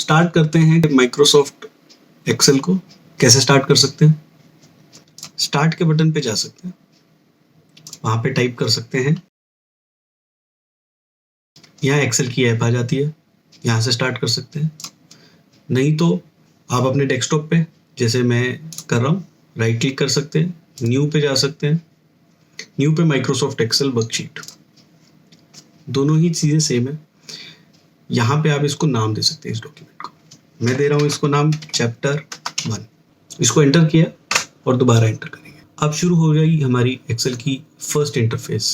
Start करते हैं Microsoft Excel को। कैसे स्टार्ट कर सकते हैं? स्टार्ट के बटन पे जा सकते हैं, वहां पे टाइप कर सकते हैं, यहाँ एक्सेल की ऐप आ जाती है, यहाँ से स्टार्ट कर सकते हैं। नहीं तो आप अपने डेस्कटॉप पे, जैसे मैं कर रहा हूँ, राइट क्लिक कर सकते हैं, न्यू पे जा सकते हैं, न्यू पे माइक्रोसॉफ्ट एक्सेल वर्कशीट, दोनों ही चीज़ें सेम है। यहाँ पे आप इसको नाम दे सकते हैं इस डॉक्यूमेंट को। मैं दे रहा हूँ इसको नाम चैप्टर 1। इसको एंटर किया और दोबारा एंटर करेंगे। अब शुरू हो गई हमारी एक्सेल की फर्स्ट इंटरफेस।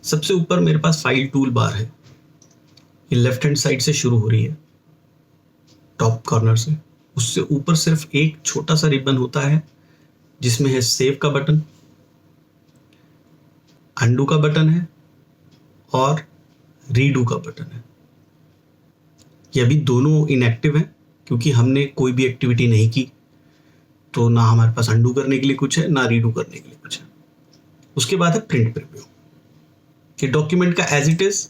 सबसे ऊपर मेरे पास फाइल टूल बार है, ये लेफ्ट हैंड साइड से शुरू हो रही है, टॉप कॉर्नर से। उससे ऊपर सिर्फ एक छोटा सा रिबन होता है जिसमें है सेव का बटन, अंडू का बटन है और रीडू का बटन है। ये अभी दोनों इनएक्टिव हैं क्योंकि हमने कोई भी एक्टिविटी नहीं की, तो ना हमारे पास अंडू करने के लिए कुछ है, ना रीडू करने के लिए कुछ है। उसके बाद है प्रिंट प्रीव्यू, कि डॉक्यूमेंट का एज इट इज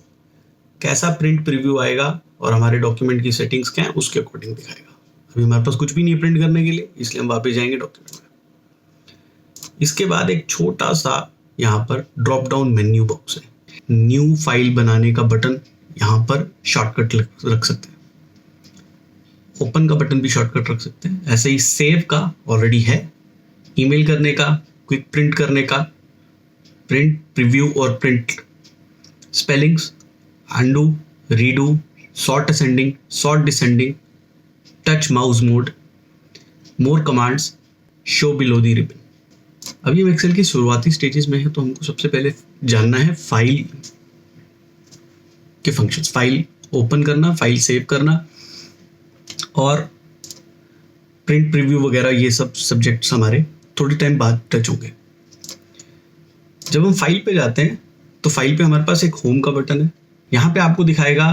कैसा प्रिंट प्रीव्यू आएगा और हमारे डॉक्यूमेंट की सेटिंग्स क्या है उसके अकॉर्डिंग दिखाएगा। अभी हमारे पास कुछ भी नहीं है प्रिंट करने के लिए, इसलिए हम वापस जाएंगे डॉक्यूमेंट में। इसके बाद एक छोटा सा यहाँ पर ड्रॉप डाउन मेन्यू बॉक्स है, न्यू फाइल बनाने का बटन, यहाँ पर शॉर्टकट रख सकते हैं। ओपन का बटन भी शॉर्टकट रख सकते हैं। ऐसे ही सेव का ऑलरेडी है, ईमेल करने का, क्विक प्रिंट करने का, प्रिंट प्रीव्यू और print spellings, undo, redo, sort ascending, sort descending, touch mouse mode, more commands, show below the ribbon. अभी हम एक्सेल की शुरुआती स्टेजेस में है, तो हमको सबसे पहले जानना है फाइल के फंक्शंस। फाइल ओपन करना, फाइल सेव करना और प्रिंट प्रीव्यू वगैरह, ये सब सब्जेक्ट्स हमारे थोड़ी टाइम बाद टच होंगे। जब हम फाइल पे जाते हैं तो फाइल पे हमारे पास एक होम का बटन है। यहाँ पे आपको दिखाएगा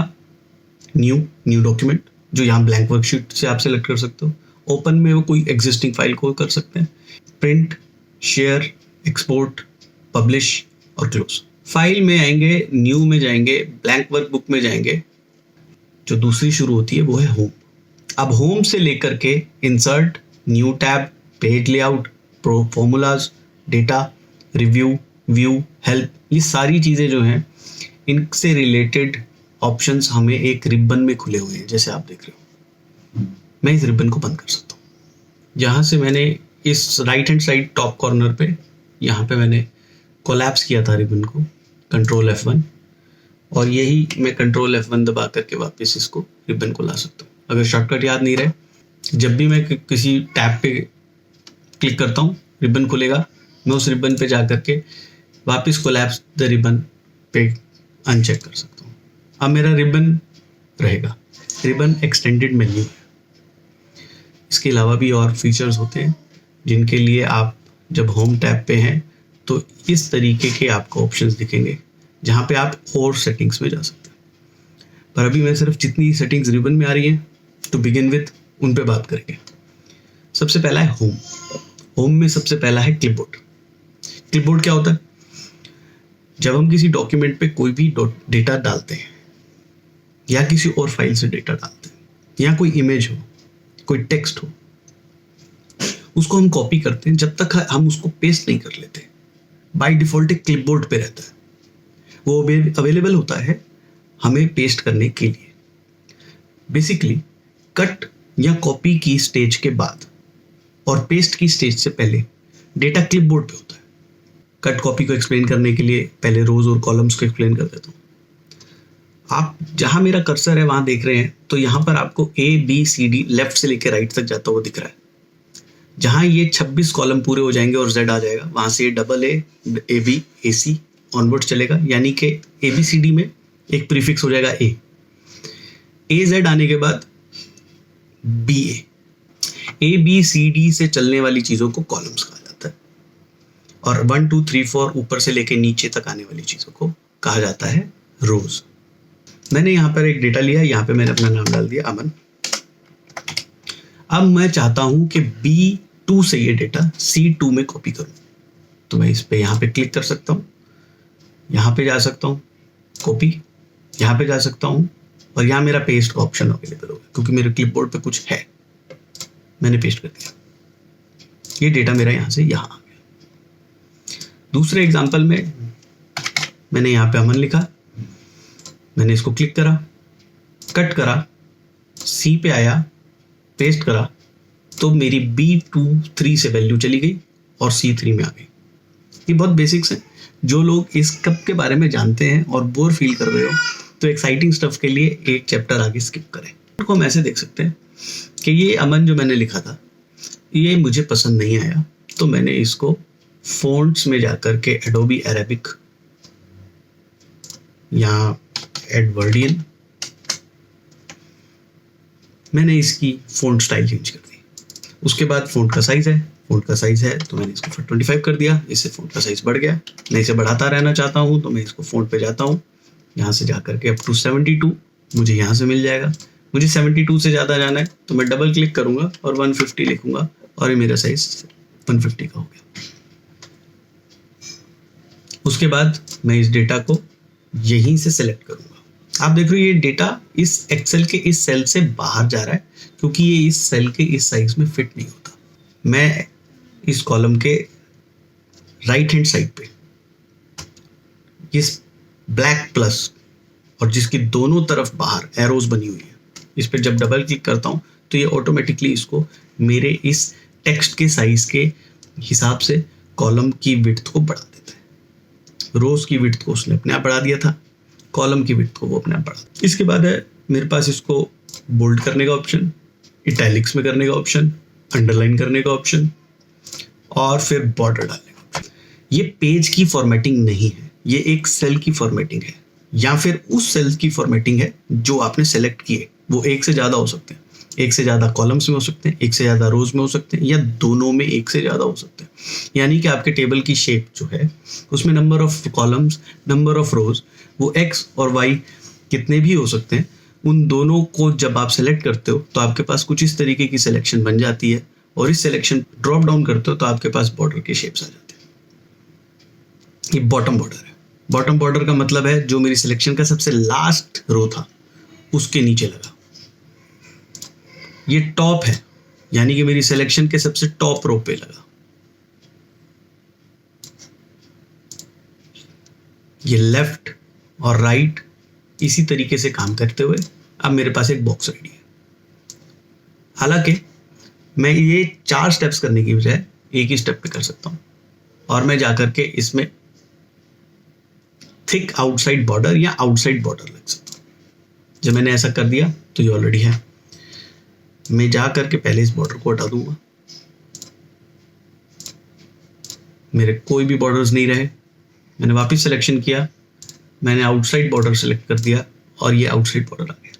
न्यू डॉक्यूमेंट, जो यहाँ ब्लैंक वर्कशीट से आप सेलेक्ट कर सकते हो। ओपन में वो कोई एग्जिस्टिंग फाइल को कर सकते हैं। प्रिंट, शेयर, एक्सपोर्ट, पब्लिश और क्लोज। फाइल में आएंगे, न्यू में जाएंगे, ब्लैंक वर्कबुक में जाएंगे। जो दूसरी शुरू होती है वो है होम। अब होम से लेकर के insert, new tab, page layout, formulas, data, review, view, help, ये सारी चीज़ें जो हैं, इनसे रिलेटेड ऑप्शंस हमें एक रिबन में खुले हुए हैं, जैसे आप देख रहे हो। मैं इस रिबन को बंद कर सकता हूँ। यहाँ से मैंने इस right hand side top corner पे, यहाँ पे मैंने कोलैप्स किया था रिबन को, कंट्रोल F1, और यही मैं कंट्रोल F1 दबा करके वापस इसको रिबन को ला सकता हूँ। अगर शॉर्टकट याद नहीं रहे, जब भी मैं किसी टैब पे क्लिक करता हूँ रिबन खुलेगा, मैं उस रिबन पे जा करके वापस कोलैप्स द रिबन पे अनचेक कर सकता हूँ। अब मेरा रिबन रहेगा, रिबन एक्सटेंडेड मेन्यू है। इसके अलावा भी और फीचर्स होते हैं जिनके लिए आप जब होम टैब पे हैं तो इस तरीके के आपको ऑप्शंस दिखेंगे, जहाँ पे आप और सेटिंग्स में जा सकते हैं। पर अभी मैं सिर्फ जितनी सेटिंग्स रिबन में आ रही हैं टू बिगिन विथ, उन पे बात करेंगे। सबसे पहला है होम। होम में सबसे पहला है क्लिपबोर्ड। क्लिपबोर्ड क्या होता है? जब हम किसी डॉक्यूमेंट पे कोई भी डेटा डालते हैं या किसी और फाइल से डेटा डालते हैं, या कोई इमेज हो, कोई टेक्स्ट हो, उसको हम कॉपी करते हैं। जब तक हम उसको पेस्ट नहीं कर लेते, बाय डिफॉल्ट एक क्लिपबोर्ड पे रहता है, वो अवेलेबल होता है हमें पेस्ट करने के लिए। बेसिकली कट या कॉपी की स्टेज के बाद और पेस्ट की स्टेज से पहले डेटा क्लिपबोर्ड पे होता है। कट कॉपी को एक्सप्लेन करने के लिए पहले रोज और कॉलम्स को एक्सप्लेन कर देता हूँ। आप जहां मेरा कर्सर है वहां देख रहे हैं, तो यहाँ पर आपको ABCD लेफ्ट से लेकर राइट तक जाता हुआ दिख रहा है। जहां ये 26 कॉलम पूरे हो जाएंगे और Z आ जाएगा, वहां से AA, AB, AC ऑनवर्ड चलेगा, यानी कि ABCD में एक प्रीफिक्स हो जाएगा A। AZ आने के बाद BA। ABCD से चलने वाली चीजों को कॉलम्स कहा जाता है, और 1 2 3 4 ऊपर से लेके नीचे तक आने वाली चीजों को कहा जाता है रोज। मैंने यहाँ पर एक डेटा लिया, यहाँ पे मैंने अपना नाम डाल दिया अमन। अब मैं चाहता हूं कि B2 से ये डेटा C2 में कॉपी करूं, तो मैं इस पे यहाँ पे क्लिक कर सकता हूँ, यहाँ पे जा सकता हूँ कॉपी, यहाँ पे जा सकता हूँ और यहाँ मेरा पेस्ट का ऑप्शन अवेलेबल होगा क्योंकि मेरे क्लिपबोर्ड पे कुछ है, मैंने पेस्ट कर दिया। ये डेटा मेरा यहाँ से यहाँ आ गया। दूसरे एग्जांपल में मैंने यहाँ पे अमन लिखा, मैंने इसको क्लिक करा, कट करा, सी पे आया, पेस्ट करा, तो मेरी B23 से वैल्यू चली गई और C3 में आ गई। ये बहुत बेसिक्स है। जो लोग इस कप के बारे में जानते हैं और बोर फील कर रहे हो तो एक्साइटिंग स्टफ के लिए एक चैप्टर आगे स्किप करें। तो हम ऐसे देख सकते हैं कि ये अमन जो मैंने लिखा था ये मुझे पसंद नहीं आया, तो मैंने इसको फ़ॉन्ट्स में जाकर के एडोबी अरेबिक या एडवर्डियन, मैंने इसकी फ़ॉन्ट स्टाइल चेंज कर दी। उसके बाद फ़ॉन्ट का साइज़ है तो मैंने इसको 25 कर दिया, इससे फ़ॉन्ट का साइज़ बढ़ गया। मैं इसे बढ़ाता रहना चाहता हूँ तो मैं इसको फ़ॉन्ट पे जाता हूँ, यहाँ से जाकर के अप टू 72 मुझे यहाँ से मिल जाएगा। मुझे 72 से ज़्यादा जाना है तो मैं डबल क्लिक करूँगा और 150 लिखूँगा और ये मेरा साइज 150 का हो गया। उसके बाद मैं इस डेटा को यहीं से सेलेक्ट करूँगा। आप देख रहे हो ये डेटा इस एक्सेल के इस सेल से बाहर जा रहा है क्योंकि ये इस सेल के इस साइज में फिट नहीं होता। मैं इस कॉलम के राइट हैंड साइड पे इस ब्लैक प्लस और जिसकी दोनों तरफ बाहर एरोज बनी हुई है, इस पर जब डबल क्लिक करता हूँ तो ये ऑटोमेटिकली इसको मेरे इस टेक्स्ट के साइज के हिसाब से कॉलम की विड्थ को बढ़ा देता है। रोज की विड्थ को उसने अपने आप बढ़ा दिया था, कॉलम की विड्थ को वो अपने आप बढ़ा दिया। इसके बाद है मेरे पास इसको बोल्ड करने का ऑप्शन, इटैलिक्स में करने का ऑप्शन, अंडरलाइन करने का ऑप्शन और फिर बॉर्डर डालने का ऑप्शन। ये पेज की फॉर्मेटिंग नहीं है, ये एक सेल की फॉर्मेटिंग है या फिर उस सेल की फॉर्मेटिंग है जो आपने सेलेक्ट किए। वो एक से ज़्यादा हो सकते हैं, एक से ज़्यादा कॉलम्स में हो सकते हैं, एक से ज़्यादा रोज में हो सकते हैं या दोनों में एक से ज़्यादा हो सकते हैं। यानी कि आपके टेबल की शेप जो है उसमें number of columns, number of रोज, वो एक्स और वाई कितने भी हो सकते हैं। उन दोनों को जब आप सेलेक्ट करते हो तो आपके पास कुछ इस तरीके की सिलेक्शन बन जाती है और इस सिलेक्शन ड्रॉप डाउन करते हो तो आपके पास बॉर्डर के शेप्स आ जाते हैं। ये बॉटम बॉर्डर है। बॉटम बॉर्डर का मतलब है जो मेरी सिलेक्शन का सबसे लास्ट रो था उसके नीचे लगा। ये टॉप है यानी कि मेरी सिलेक्शन के सबसे टॉप रो पे लगा। ये लेफ्ट और राइट इसी तरीके से काम करते हुए अब मेरे पास एक बॉक्स रेडी है। हालांकि मैं ये 4 स्टेप्स करने की बजाय एक ही स्टेप पे कर सकता हूं और मैं जाकर के इसमें थिक आउटसाइड बॉर्डर या आउटसाइड बॉर्डर लग सकता हूं। जब मैंने ऐसा कर दिया तो ये ऑलरेडी है। मैं जा करके पहले इस बॉर्डर को हटा दूंगा, मेरे कोई भी बॉर्डर्स नहीं रहे। मैंने वापस सिलेक्शन किया, मैंने आउटसाइड बॉर्डर सेलेक्ट कर दिया और ये आउटसाइड बॉर्डर आ गया।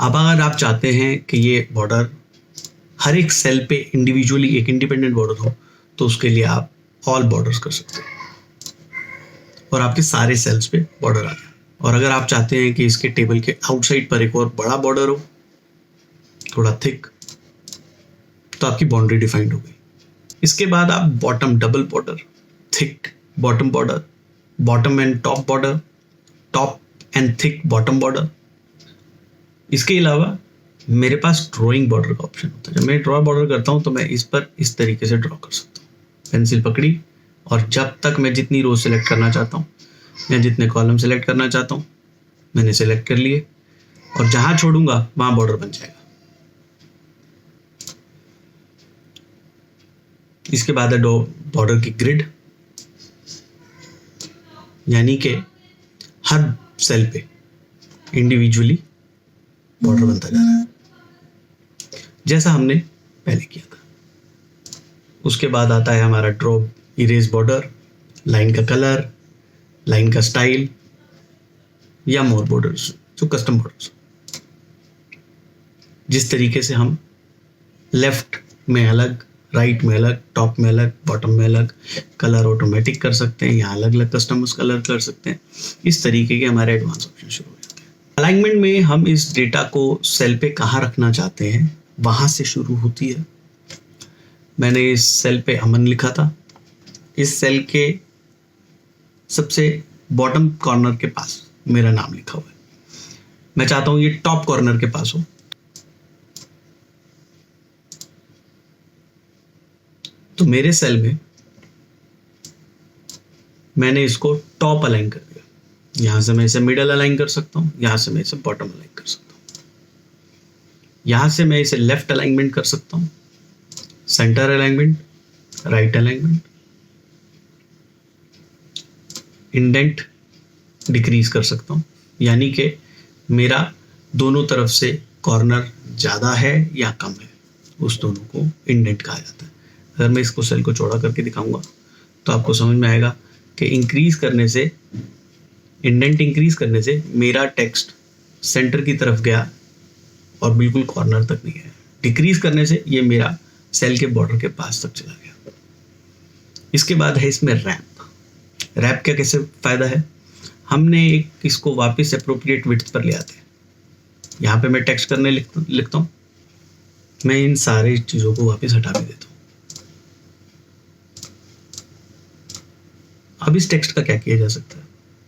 अब अगर आप चाहते हैं कि ये बॉर्डर हर एक सेल पे इंडिविजुअली एक इंडिपेंडेंट बॉर्डर हो तो उसके लिए आप ऑल बॉर्डर्स कर सकते हैं और आपके सारे सेल्स पे बॉर्डर आ गया। और अगर आप चाहते हैं कि इसके टेबल के आउटसाइड पर एक और बड़ा बॉर्डर हो, थोड़ा थिक, तो आपकी बाउंड्री डिफाइंड हो गई। इसके बाद आप bottom double border, thick bottom border, bottom and top border, top and thick bottom border. इसके अलावा मेरे पास ड्राइंग बॉर्डर का ऑप्शन होता है। जब मैं ड्रॉ बॉर्डर करता हूं तो मैं इस पर इस तरीके से ड्रॉ कर सकता हूँ। पेंसिल पकड़ी और जब तक मैं जितनी रो सेलेक्ट करना चाहता हूँ या जितने कॉलम सेलेक्ट करना चाहता हूँ मैंने सेलेक्ट कर लिए और जहां छोड़ूंगा वहां बॉर्डर बन जाएगा। इसके बाद है बॉर्डर की ग्रिड, यानी कि हर सेल पे इंडिविजुअली बॉर्डर बनता जा रहा है जैसा हमने पहले किया था। उसके बाद आता है हमारा ड्रॉ इरेज बॉर्डर, लाइन का कलर, लाइन का स्टाइल या मोर बॉर्डर्स, जो कस्टम बॉर्डर्स। जिस तरीके से हम लेफ्ट में अलग, राइट में अलग, टॉप में अलग, बॉटम में अलग कलर ऑटोमेटिक कर सकते हैं, यहाँ अलग अलग कस्टमाइज कलर कर सकते हैं। इस तरीके के हमारे एडवांस ऑप्शन शुरू हो जाते हैं। अलाइनमेंट में हम इस डेटा को सेल पे कहाँ रखना चाहते हैं वहां से शुरू होती है। मैंने इस सेल पे अमन लिखा था, इस सेल के सबसे बॉटम कॉर्नर के पास मेरा नाम लिखा हुआ है। मैं चाहता हूं ये टॉप कॉर्नर के पास हो, तो मेरे सेल में मैंने इसको टॉप अलाइन कर दिया। यहां से मैं इसे मिडल अलाइन कर सकता हूं, यहां से मैं इसे बॉटम अलाइन कर सकता हूं, यहां से मैं इसे लेफ्ट अलाइनमेंट कर सकता हूं, centre alignment, right alignment, indent decrease कर सकता हूं, यानी कि मेरा दोनों तरफ से कॉर्नर ज़्यादा है या कम है, उस दोनों को इंडेंट कहा जाता है। अगर मैं इसको सेल को चौड़ा करके दिखाऊंगा तो आपको समझ में आएगा कि इंक्रीज करने से, इंडेंट इंक्रीज करने से मेरा टेक्स्ट सेंटर की तरफ गया और बिल्कुल कॉर्नर तक नहीं गया। डिक्रीज करने से ये मेरा सेल के बॉर्डर के पास तक चला गया। इसके बाद है इसमें रैप। रैप का कैसे फायदा है, हमने एक इसको वापस एप्रोप्रिएट विड्थ पर ले आते हैं। यहाँ पे मैं टेक्स्ट करने लिखता हूँ, मैं इन सारी चीज़ों को वापस हटा भी देता हूँ। अब इस टेक्स्ट का क्या किया जा सकता है,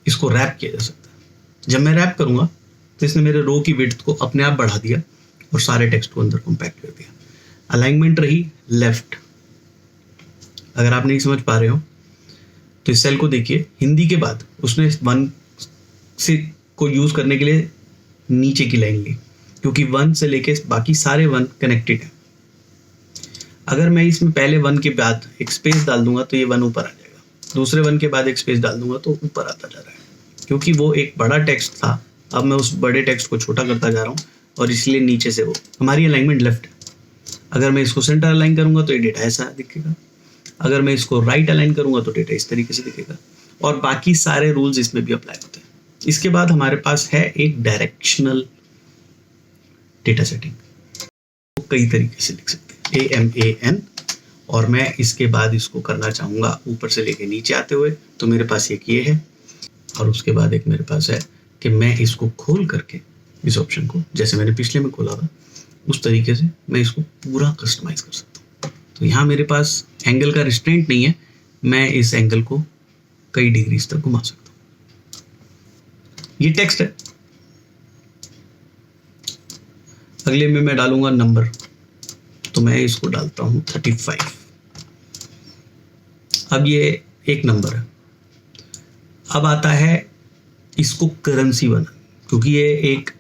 इसको रैप किया जा सकता है। जब मैं रैप करूंगा तो इसने मेरे रो की विड्थ को अपने आप बढ़ा दिया और सारे टेक्स्ट को अंदर कॉम्पैक्ट कर दिया। अलाइनमेंट रही लेफ्ट। अगर आप नहीं समझ पा रहे हो तो इस सेल को देखिए, हिंदी के बाद उसने 1 से को यूज करने के लिए नीचे की लाइन ली, क्योंकि 1 से लेके बाकी सारे 1 कनेक्टेड है। अगर मैं इसमें पहले 1 के बाद एक स्पेस डाल दूंगा तो ये 1 ऊपर आ जाएगा, दूसरे 1 के बाद एक स्पेस डाल दूंगा तो ऊपर आता जा रहा है, क्योंकि वो एक बड़ा टेक्स्ट था, अब मैं उस बड़े टेक्स्ट को छोटा करता जा रहा हूँ और इसलिए नीचे से वो हमारी अलाइनमेंट लेफ्ट है। अगर मैं इसको सेंटर अलाइन करूंगा तो ये डेटा ऐसा दिखेगा, अगर मैं इसको राइट अलाइन करूंगा तो डेटा इस तरीके से दिखेगा, और बाकी सारे रूल्स इसमें भी अप्लाई होते हैं। इसके बाद हमारे पास है एक डायरेक्शनल डेटा सेटिंग, तो कई तरीके से लिख सकते हैं, AMAN, और मैं इसके बाद इसको करना चाहूँगा ऊपर से लेके नीचे आते हुए, तो मेरे पास एक ये है, और उसके बाद एक मेरे पास है कि मैं इसको खोल करके इस ऑप्शन को, जैसे मैंने पिछले में खोला था उस तरीके से मैं इसको पूरा कस्टमाइज कर सकता हूँ। तो यहाँ मेरे पास एंगल का रिस्ट्रेंट नहीं है, मैं इस एंगल को कई डिग्रीज तक घुमा सकता हूँ। ये टेक्स्ट है। अगले में मैं डालूंगा नंबर, तो मैं इसको डालता हूँ 35। अब ये एक नंबर है। अब आता है इसको करेंसी बना, क्योंकि ये एक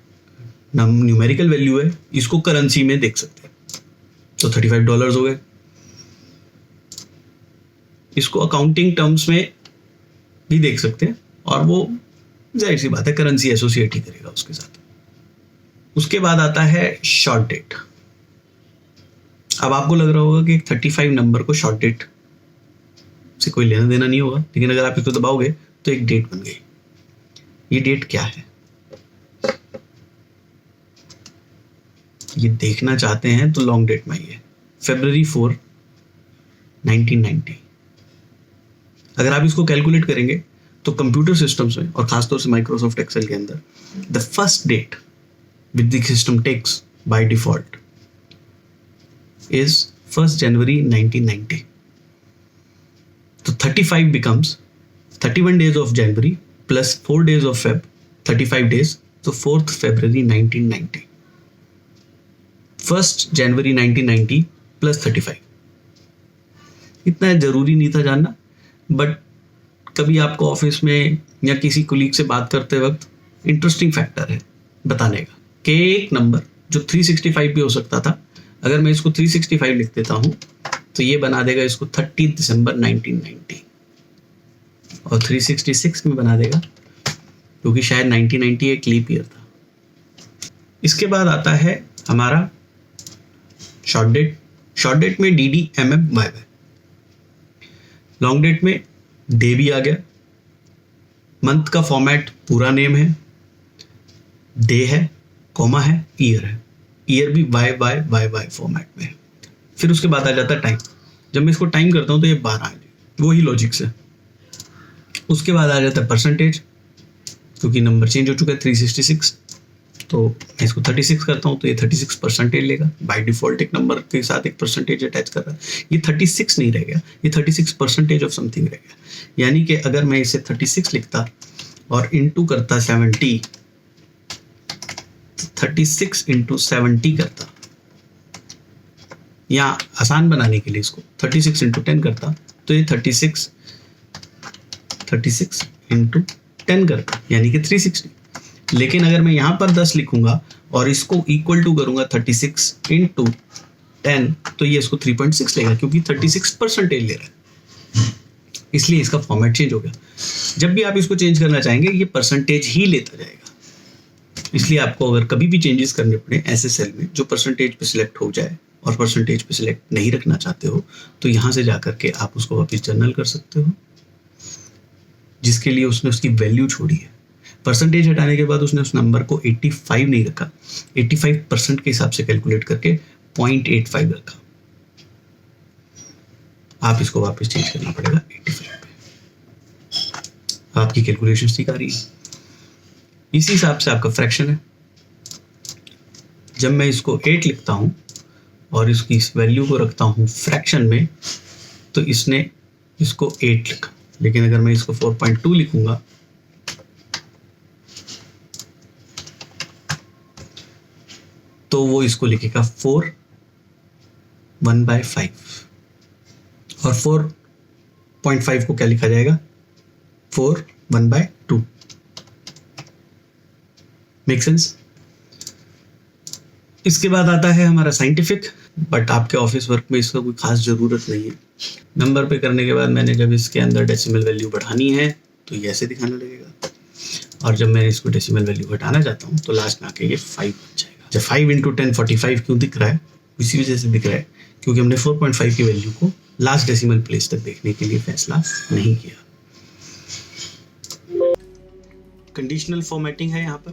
न्यूमेरिकल वैल्यू है, इसको करेंसी में देख सकते हैं, तो $35 हो गए। इसको अकाउंटिंग टर्म्स में भी देख सकते हैं, और वो जाहिर सी बात है करेंसी एसोसिएट ही करेगा उसके साथ। उसके बाद आता है शॉर्ट डेट। अब आपको लग रहा होगा कि 35 नंबर को शॉर्ट डेट से कोई लेना देना नहीं होगा, लेकिन अगर आप इसको दबाओगे तो एक डेट बन गई। ये डेट क्या है, ये देखना चाहते हैं तो लॉन्ग डेट में आइए, February 4, 1990। अगर आप इसको कैलकुलेट करेंगे तो कंप्यूटर सिस्टम्स में, और खासतौर से माइक्रोसॉफ्ट एक्सेल के अंदर, the first date with the system takes by default is 1 January 1990। तो 35 becomes 31 days of January plus 4 days of Feb, 35 days, तो 4th February 1990। 1st January 1990 plus 35। इतना जरूरी नहीं था जानना, बट कभी आपको ऑफिस में या किसी कुलीग से बात करते वक्त इंटरेस्टिंग फैक्टर है बताने का कि एक नंबर जो 365 भी हो सकता था, अगर मैं इसको 365 लिख देता हूं तो ये बना देगा इसको 30 दिसंबर 1990, और 366 में बना देगा क्योंकि शायद 1990 एक लीप ईयर था। इसके बाद आता है हमारा शॉर्ट डेट। शॉर्ट डेट में DD MM YY। Long date में डे भी आ गया, मंथ का फॉर्मेट पूरा नेम है, डे है, कॉमा है, ईयर है, ईयर भी YY फॉर्मेट में है। फिर उसके बाद आ जाता है टाइम। जब मैं इसको टाइम करता हूं तो ये 12 है, वही लॉजिक से। उसके बाद आ जाता है परसेंटेज, क्योंकि नंबर चेंज हो चुका है 366, तो मैं इसको 36 करता हूँ तो ये 36% लेगा। बाय डिफॉल्ट एक नंबर के साथ एक परसेंटेज अटैच कर रहा है, ये 36 नहीं रह गया, ये 36% ऑफ समथिंग रह गया। यानी कि अगर मैं इसे 36 लिखता और इनटू करता 70, 36 इंटू 70 करता, या आसान बनाने के लिए इसको 36 इंटू 10 करता, तो ये 36 इंटू 10 करता, यानी कि 360। लेकिन अगर मैं यहाँ पर 10 लिखूंगा और इसको इक्वल टू करूंगा 36 इंटू 10, तो ये इसको 3.6 लेगा, क्योंकि 36% ले रहा है, इसलिए इसका फॉर्मेट चेंज हो गया। जब भी आप इसको चेंज करना चाहेंगे ये परसेंटेज ही लेता जाएगा। इसलिए आपको अगर कभी भी चेंजेस करने पड़े ऐसे सेल में जो परसेंटेज पे सिलेक्ट हो जाए और परसेंटेज पे सिलेक्ट नहीं रखना चाहते हो, तो यहाँ से जाकर के आप उसको वापस जर्नल कर सकते हो, जिसके लिए उसने उसकी वैल्यू छोड़ी है। परसेंटेज हटाने के बाद उसने उस नंबर को 85 नहीं रखा, 85% के हिसाब से कैलकुलेट करके 0.85 रखा। आप इसको वापस चेंज करना पड़ेगा 85 पे। आपकी कैलकुलेशन ठीक आ रही है। इसी हिसाब से आपका फ्रैक्शन है। जब मैं इसको 8 लिखता हूं और इसकी इस वैल्यू को रखता हूं फ्रैक्शन में, तो इसने इसको 8 लिखा। लेकिन अगर मैं इसको 4.2 लिखूंगा तो वो इसको लिखेगा 4 1/5, और 4.5 को क्या लिखा जाएगा, 4 1/2। Make sense? इसके बाद आता है हमारा साइंटिफिक, बट आपके ऑफिस वर्क में इसका कोई खास जरूरत नहीं है। नंबर पे करने के बाद मैंने जब इसके अंदर डेसिमल वैल्यू बढ़ानी है तो ये ऐसे दिखाने लगेगा, और जब मैं इसको डेसिमल वैल्यू घटाना चाहता हूँ तो लास्ट में आके ये 5 बन जाएगा। जब 5 इंटू 10 45 क्यों दिख रहा है, इसी वजह से दिख रहा है क्योंकि हमने 4.5 की वैल्यू को लास्ट डेसिमल प्लेस तक देखने के लिए फैसला नहीं किया। कंडीशनल फॉर्मेटिंग है, यहाँ पर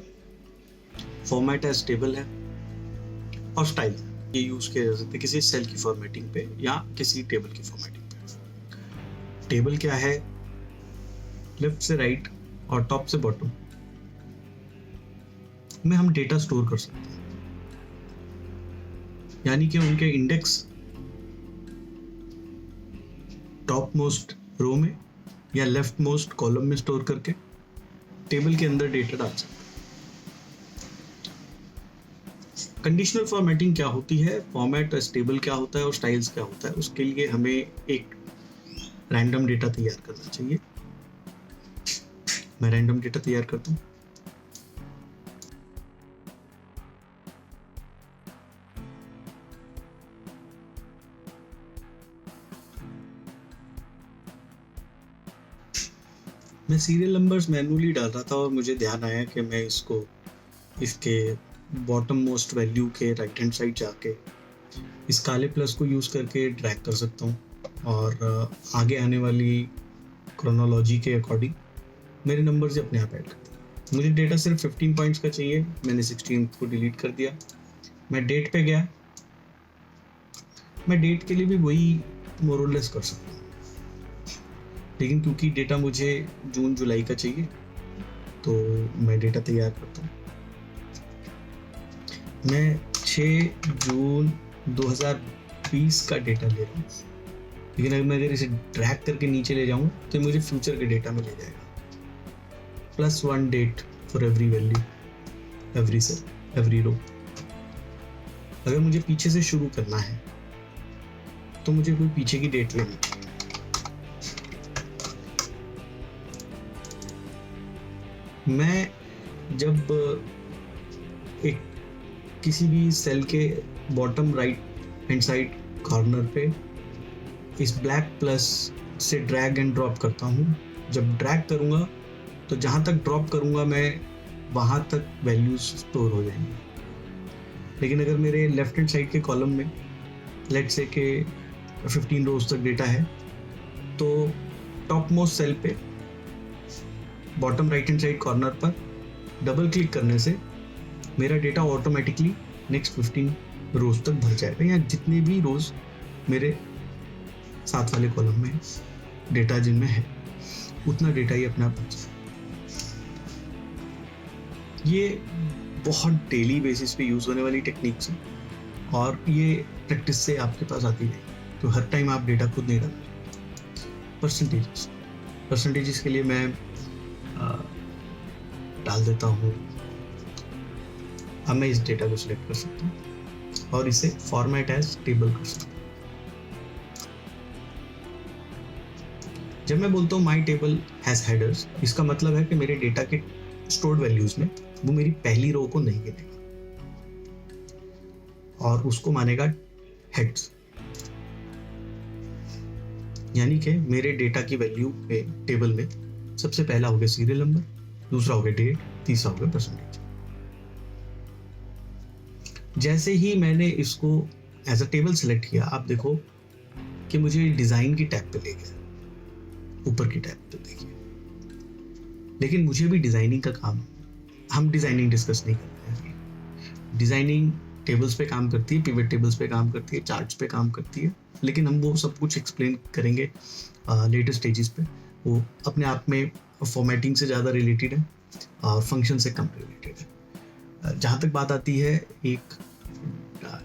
फॉर्मेट एज टेबल है, और स्टाइल ये यूज किया जा सकता है किसी सेल की फॉर्मेटिंग पे या किसी टेबल की फॉर्मेटिंग पे। टेबल क्या है, लेफ्ट से राइट और टॉप से बॉटम में हम डेटा स्टोर कर सकते हैं, यानी कि उनके इंडेक्स टॉप मोस्ट रो में या लेफ्ट मोस्ट कॉलम में स्टोर करके टेबल के अंदर डेटा डाल सकते हैं। कंडीशनल फॉर्मेटिंग क्या होती है, फॉर्मेट एज टेबल क्या होता है और स्टाइल्स क्या होता है, उसके लिए हमें एक रैंडम डेटा तैयार करना चाहिए। मैं रैंडम डेटा तैयार करता हूँ। मैं सीरियल नंबर्स मैन्युअली डाल रहा था और मुझे ध्यान आया कि मैं इसको इसके बॉटम मोस्ट वैल्यू के राइट हैंड साइड जाके इस काले प्लस को यूज़ करके ड्रैग कर सकता हूँ, और आगे आने वाली क्रोनोलॉजी के अकॉर्डिंग मेरे नंबर्स अपने आप ऐड करते हैं। मुझे डेटा सिर्फ 15 पॉइंट्स का चाहिए, मैंने 16 को डिलीट कर दिया। मैं डेट पे गया, मैं डेट के लिए भी वही मोर और लेस कर सकता हूँ, लेकिन क्योंकि डेटा मुझे जून जुलाई का चाहिए तो मैं डेटा तैयार करता हूँ। मैं 6 जून 2020 का डेटा ले रहा हूँ, लेकिन अगर इसे ड्रैग करके नीचे ले जाऊँ तो मुझे फ्यूचर के डेटा में ले जाएगा। +1 date for every value, every cell, every row. अगर मुझे पीछे से शुरू करना है तो मुझे कोई पीछे की डेट लेनी है। मैं जब एक किसी भी सेल के bottom right hand side corner पे इस ब्लैक प्लस से ड्रैग एंड ड्रॉप करता हूँ, जब ड्रैग करूँगा तो जहाँ तक ड्रॉप करूँगा मैं वहाँ तक वैल्यूज स्टोर हो जाएंगी। लेकिन अगर मेरे लेफ्ट हैंड साइड के कॉलम में लेट्स से के 15 रोज तक डेटा है, तो टॉप मोस्ट सेल पे bottom right hand side corner पर डबल क्लिक करने से मेरा डेटा ऑटोमेटिकली नेक्स्ट 15 रोज तक भर जाएगा, या जितने भी रोज मेरे साथ वाले कॉलम में डेटा जिनमें है उतना डेटा ही अपने आप भर जाएगा। ये बहुत डेली बेसिस पे यूज होने वाली टेक्निक्स हैं, और ये प्रैक्टिस से आपके पास आती है, तो हर टाइम आप डेटा खुद नहीं डाल। परसेंटेजेस के लिए मैं डाल देता हूँ अब मैं इस डेटा को सिलेक्ट कर सकता हूँ और इसे फॉर्मेट एज टेबल कर सकता हूँ। जब मैं बोलता हूँ माई टेबल हैज हेडर्स, इसका मतलब है कि मेरे डेटा के स्टोर्ड वैल्यूज में वो मेरी पहली रो को नहीं गिनेगा और उसको मानेगा हेड्स। यानी कि मेरे डेटा की वैल्यू में टेबल में सबसे पहला हो गया सीरियल नंबर, दूसरा हो गया डेट, तीसरा हो गया परसेंटेज। जैसे ही मैंने इसको एज अ टेबल सेलेक्ट किया, आप देखो कि मुझे डिजाइन की टैब पे ले गया, ऊपर की टैब पे देखिए। लेकिन मुझे भी डिजाइनिंग का काम, हम डिजाइनिंग डिस्कस नहीं कर रहे हैं। डिजाइनिंग टेबल्स पे काम करती है, पिवट टेबल्स पे काम करती है, चार्ट्स पे काम करती है, लेकिन हम वो सब कुछ एक्सप्लेन करेंगे लेटर स्टेजेस पे। वो अपने आप में फॉर्मेटिंग से ज़्यादा रिलेटेड है और फंक्शन से कम रिलेटेड है। जहाँ तक बात आती है एक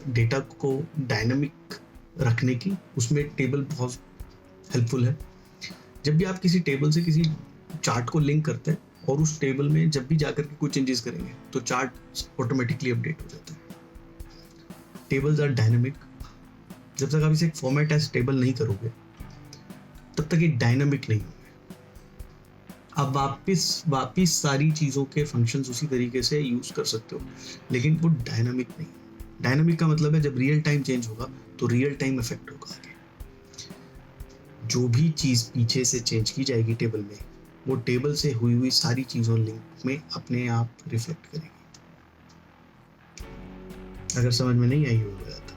डेटा को डायनामिक रखने की, उसमें टेबल बहुत हेल्पफुल है। जब भी आप किसी टेबल से किसी चार्ट को लिंक करते हैं और उस टेबल में जब भी जाकर के कुछ चेंजेस करेंगे तो चार्ट ऑटोमेटिकली अपडेट हो जाता है। Tables are dynamic. जब तक आप इसे एक फॉर्मेट एज टेबल नहीं करोगे तब तक ये डायनामिक नहीं होंगे। आप वापिस सारी चीज़ों के फंक्शंस उसी तरीके से यूज कर सकते हो, लेकिन वो डायनामिक नहीं। डायनामिक का मतलब है जब रियल टाइम चेंज होगा तो रियल टाइम इफेक्ट होगा आगे। जो भी चीज़ पीछे से चेंज की जाएगी टेबल में, वो टेबल से हुई सारी चीज़ों लिंक में अपने आप रिफ्लेक्ट करेगी। अगर समझ में नहीं आई हो गया था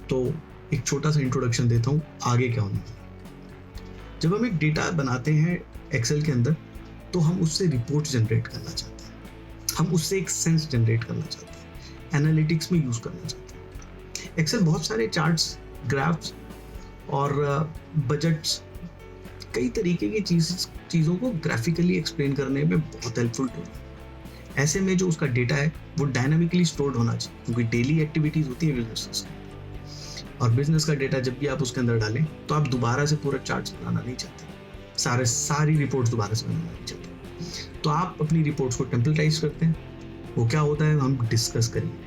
तो एक छोटा सा इंट्रोडक्शन देता हूँ आगे क्या होने वाला। जब हम एक डेटा बनाते हैं एक्सेल के अंदर तो हम उससे रिपोर्ट जनरेट करना चाहते हैं, हम उससे एक सेंस जनरेट करना चाहते हैं, एनालिटिक्स में यूज करना चाहते हैं। एक्सेल बहुत सारे चार्ट्स, ग्राफ्स और बजट्स, कई तरीके की चीज़ों को ग्राफिकली एक्सप्लेन करने में बहुत हेल्पफुल टूल है। ऐसे में जो उसका डेटा है वो डायनामिकली स्टोर्ड होना चाहिए, क्योंकि डेली एक्टिविटीज होती है बिजनेस की, और बिजनेस का डेटा जब भी आप उसके अंदर डालें तो आप दोबारा से पूरा चार्ट्स बनाना नहीं चाहते, सारी रिपोर्ट्स दोबारा से बनाना नहीं चाहते। तो आप अपनी रिपोर्ट्स को टेम्पलेटाइज करते हैं। वो क्या होता है हम डिस्कस करेंगे।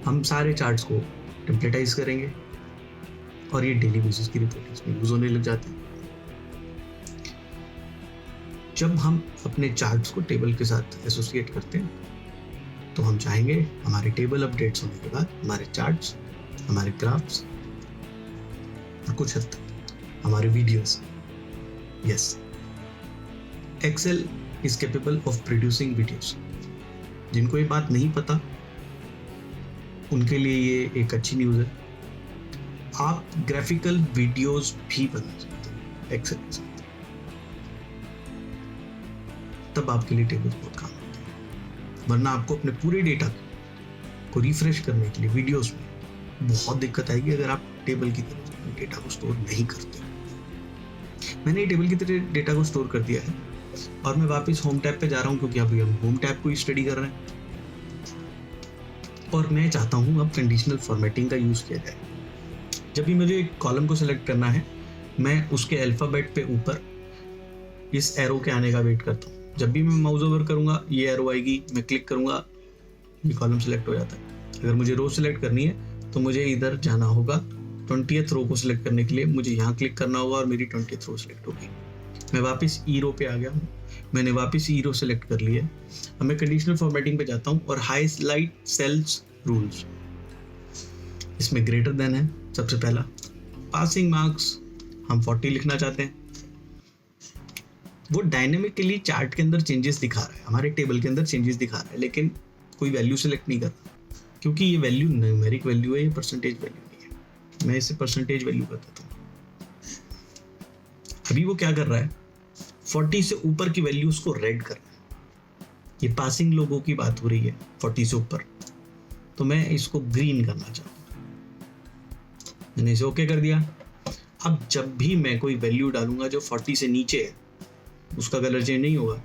हम सारे चार्ट्स को टेम्पलेटाइज करेंगे और ये डेली बेसिस की रिपोर्टिंग में यूज होने लग जाते हैं। जब हम अपने चार्ट्स को टेबल के साथ एसोसिएट करते हैं तो हम चाहेंगे हमारे टेबल अपडेट्स होने के बाद हमारे चार्ट्स, हमारे ग्राफ्स और कुछ हद तक हमारे videos. Yes, Excel is capable of producing videos. जिनको ये बात नहीं पता उनके लिए ये एक अच्छी न्यूज़ है। आप ग्राफिकल वीडियोस भी बना सकते हैं एक्सेल के साथ। तब आपके लिए टेबल बहुत काम आते हैं, वरना आपको अपने पूरे डेटा को रिफ्रेश करने के लिए वीडियोस में बहुत दिक्कत आएगी अगर आप टेबल की तरह डेटा को स्टोर नहीं करते। मैंने टेबल की तरह डेटा को स्टोर कर दिया है और मैं वापस होम टैब पे जा रहा हूँ, क्योंकि अभी हम होम टैब को ही स्टडी कर रहे हैं और मैं चाहता हूँ अब कंडीशनल फॉर्मेटिंग का यूज किया जाए। जब भी मुझे एक कॉलम को सिलेक्ट करना है, मैं उसके अल्फाबेट पे ऊपर इस एरो के आने का वेट करता हूँ। जब भी मैं माउस ओवर करूंगा ये एरो आएगी, मैं क्लिक करूंगा, ये कॉलम सिलेक्ट हो जाता है। अगर मुझे रो सिलेक्ट करनी है तो मुझे इधर जाना होगा, 20th रो को सिलेक्ट करने के लिए मुझे यहाँ क्लिक करना होगा और मेरी 20th रो सिलेक्ट होगी। मैं वापस ई रो पे आ गया हूँ, मैंने वापस ई रो सिलेक्ट कर लिया है। अब मैं कंडीशनल फॉर्मेटिंग पे जाता हूँ और हाईलाइट सेल्स रूल्स, इसमें ग्रेटर देन है सबसे पहला। पासिंग मार्क्स हम 40 लिखना चाहते हैं। वो डायनेमिकली चार्ट के अंदर चेंजेस दिखा रहा है, हमारे टेबल के अंदर चेंजेस दिखा रहा है, लेकिन कोई वैल्यू सेलेक्ट नहीं कर रहा, क्योंकि ये वैल्यू न्यूमेरिक वैल्यू है, ये परसेंटेज वैल्यू नहीं है। मैं इसे परसेंटेज वैल्यू बताता हूँ। अभी वो क्या कर रहा है, 40 से ऊपर की वैल्यूज को रेड कर रहा है। ये पासिंग लोगों की बात हो रही है 40 से ऊपर, तो मैं इसको ग्रीन करना चाहता हूँ। मैंने इसे ओके कर दिया। अब जब भी मैं कोई वैल्यू डालूंगा जो 40 से नीचे है उसका कलर चेंज नहीं होगा,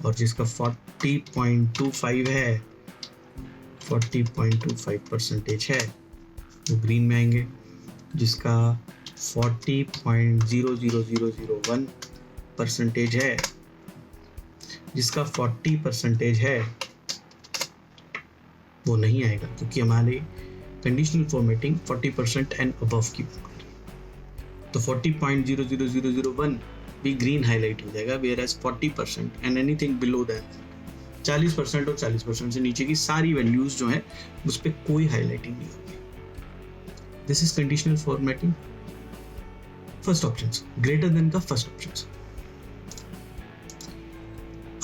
और जिसका 40.25 है, 40.25% है वो ग्रीन में आएंगे। जिसका 40.00001% है, जिसका 40% है वो नहीं आएगा क्योंकि हमारे कंडीशनल फॉर्मेटिंग 40% एंड अबव की बात करें तो 40.00001 भी ग्रीन हाईलाइट हो जाएगा, whereas 40% and anything below that 40% और 40% से नीचे की सारी वैल्यूज जो है उस पर कोई हाईलाइटिंग नहीं होगी। This is conditional formatting first option, greater than का फर्स्ट ऑप्शन।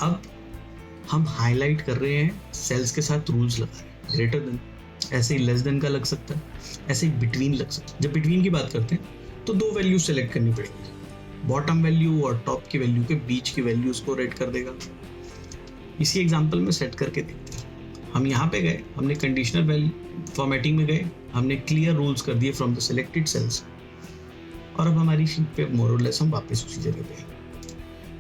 अब हम हाईलाइट कर रहे हैं, सेल्स के साथ रूल्स लगा रहे हैं। ग्रेटर देन ऐसे ही लेस देन का लग सकता है, ऐसे ही बिटवीन लग सकता है। जब बिटवीन की बात करते हैं तो दो वैल्यू सेलेक्ट करनी पड़ेगी, बॉटम वैल्यू और टॉप की वैल्यू के बीच की वैल्यू उसको रेड कर देगा। इसी एग्जांपल में सेट करके देखते हैं। हम यहाँ पे गए, हमने कंडीशनल फॉर्मेटिंग में गए, हमने क्लियर रूल्स कर दिए फ्रॉम द सिलेक्टेड सेल्स, और अब हमारी शीट पे मोर और लेस हम वापस उसी जगह पे हैं।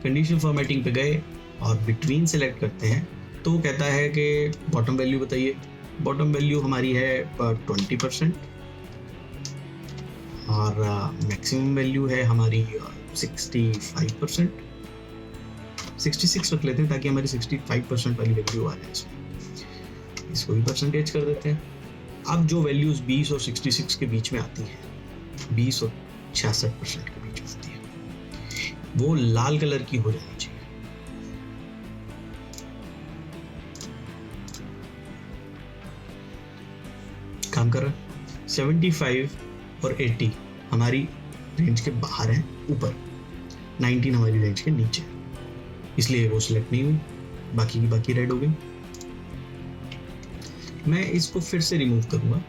कंडीशनल फॉर्मेटिंग पे गए और बिटवीन सेलेक्ट करते हैं तो वो कहता है कि बॉटम वैल्यू बताइए। बॉटम वैल्यू हमारी है 20% और मैक्सिमम वैल्यू है हमारी 65%। 66 रख लेते हैं ताकि हमारी 65% वाली वैल्यू आ जाए इसमें। इसको भी परसेंटेज कर देते हैं। अब जो वैल्यूज 20 और 66 के बीच में आती हैं, 20 और 66% के बीच में आती है, वो लाल कलर की हो जानी चाहिए। काम कर रहा है। 75 और 80 हमारी रेंज के बाहर है, ऊपर 19 हमारी रेंज के नीचे है, इसलिए वो सिलेक्ट नहीं हुई, बाकी की बाकी रेड हो गई। मैं इसको फिर से रिमूव करूंगा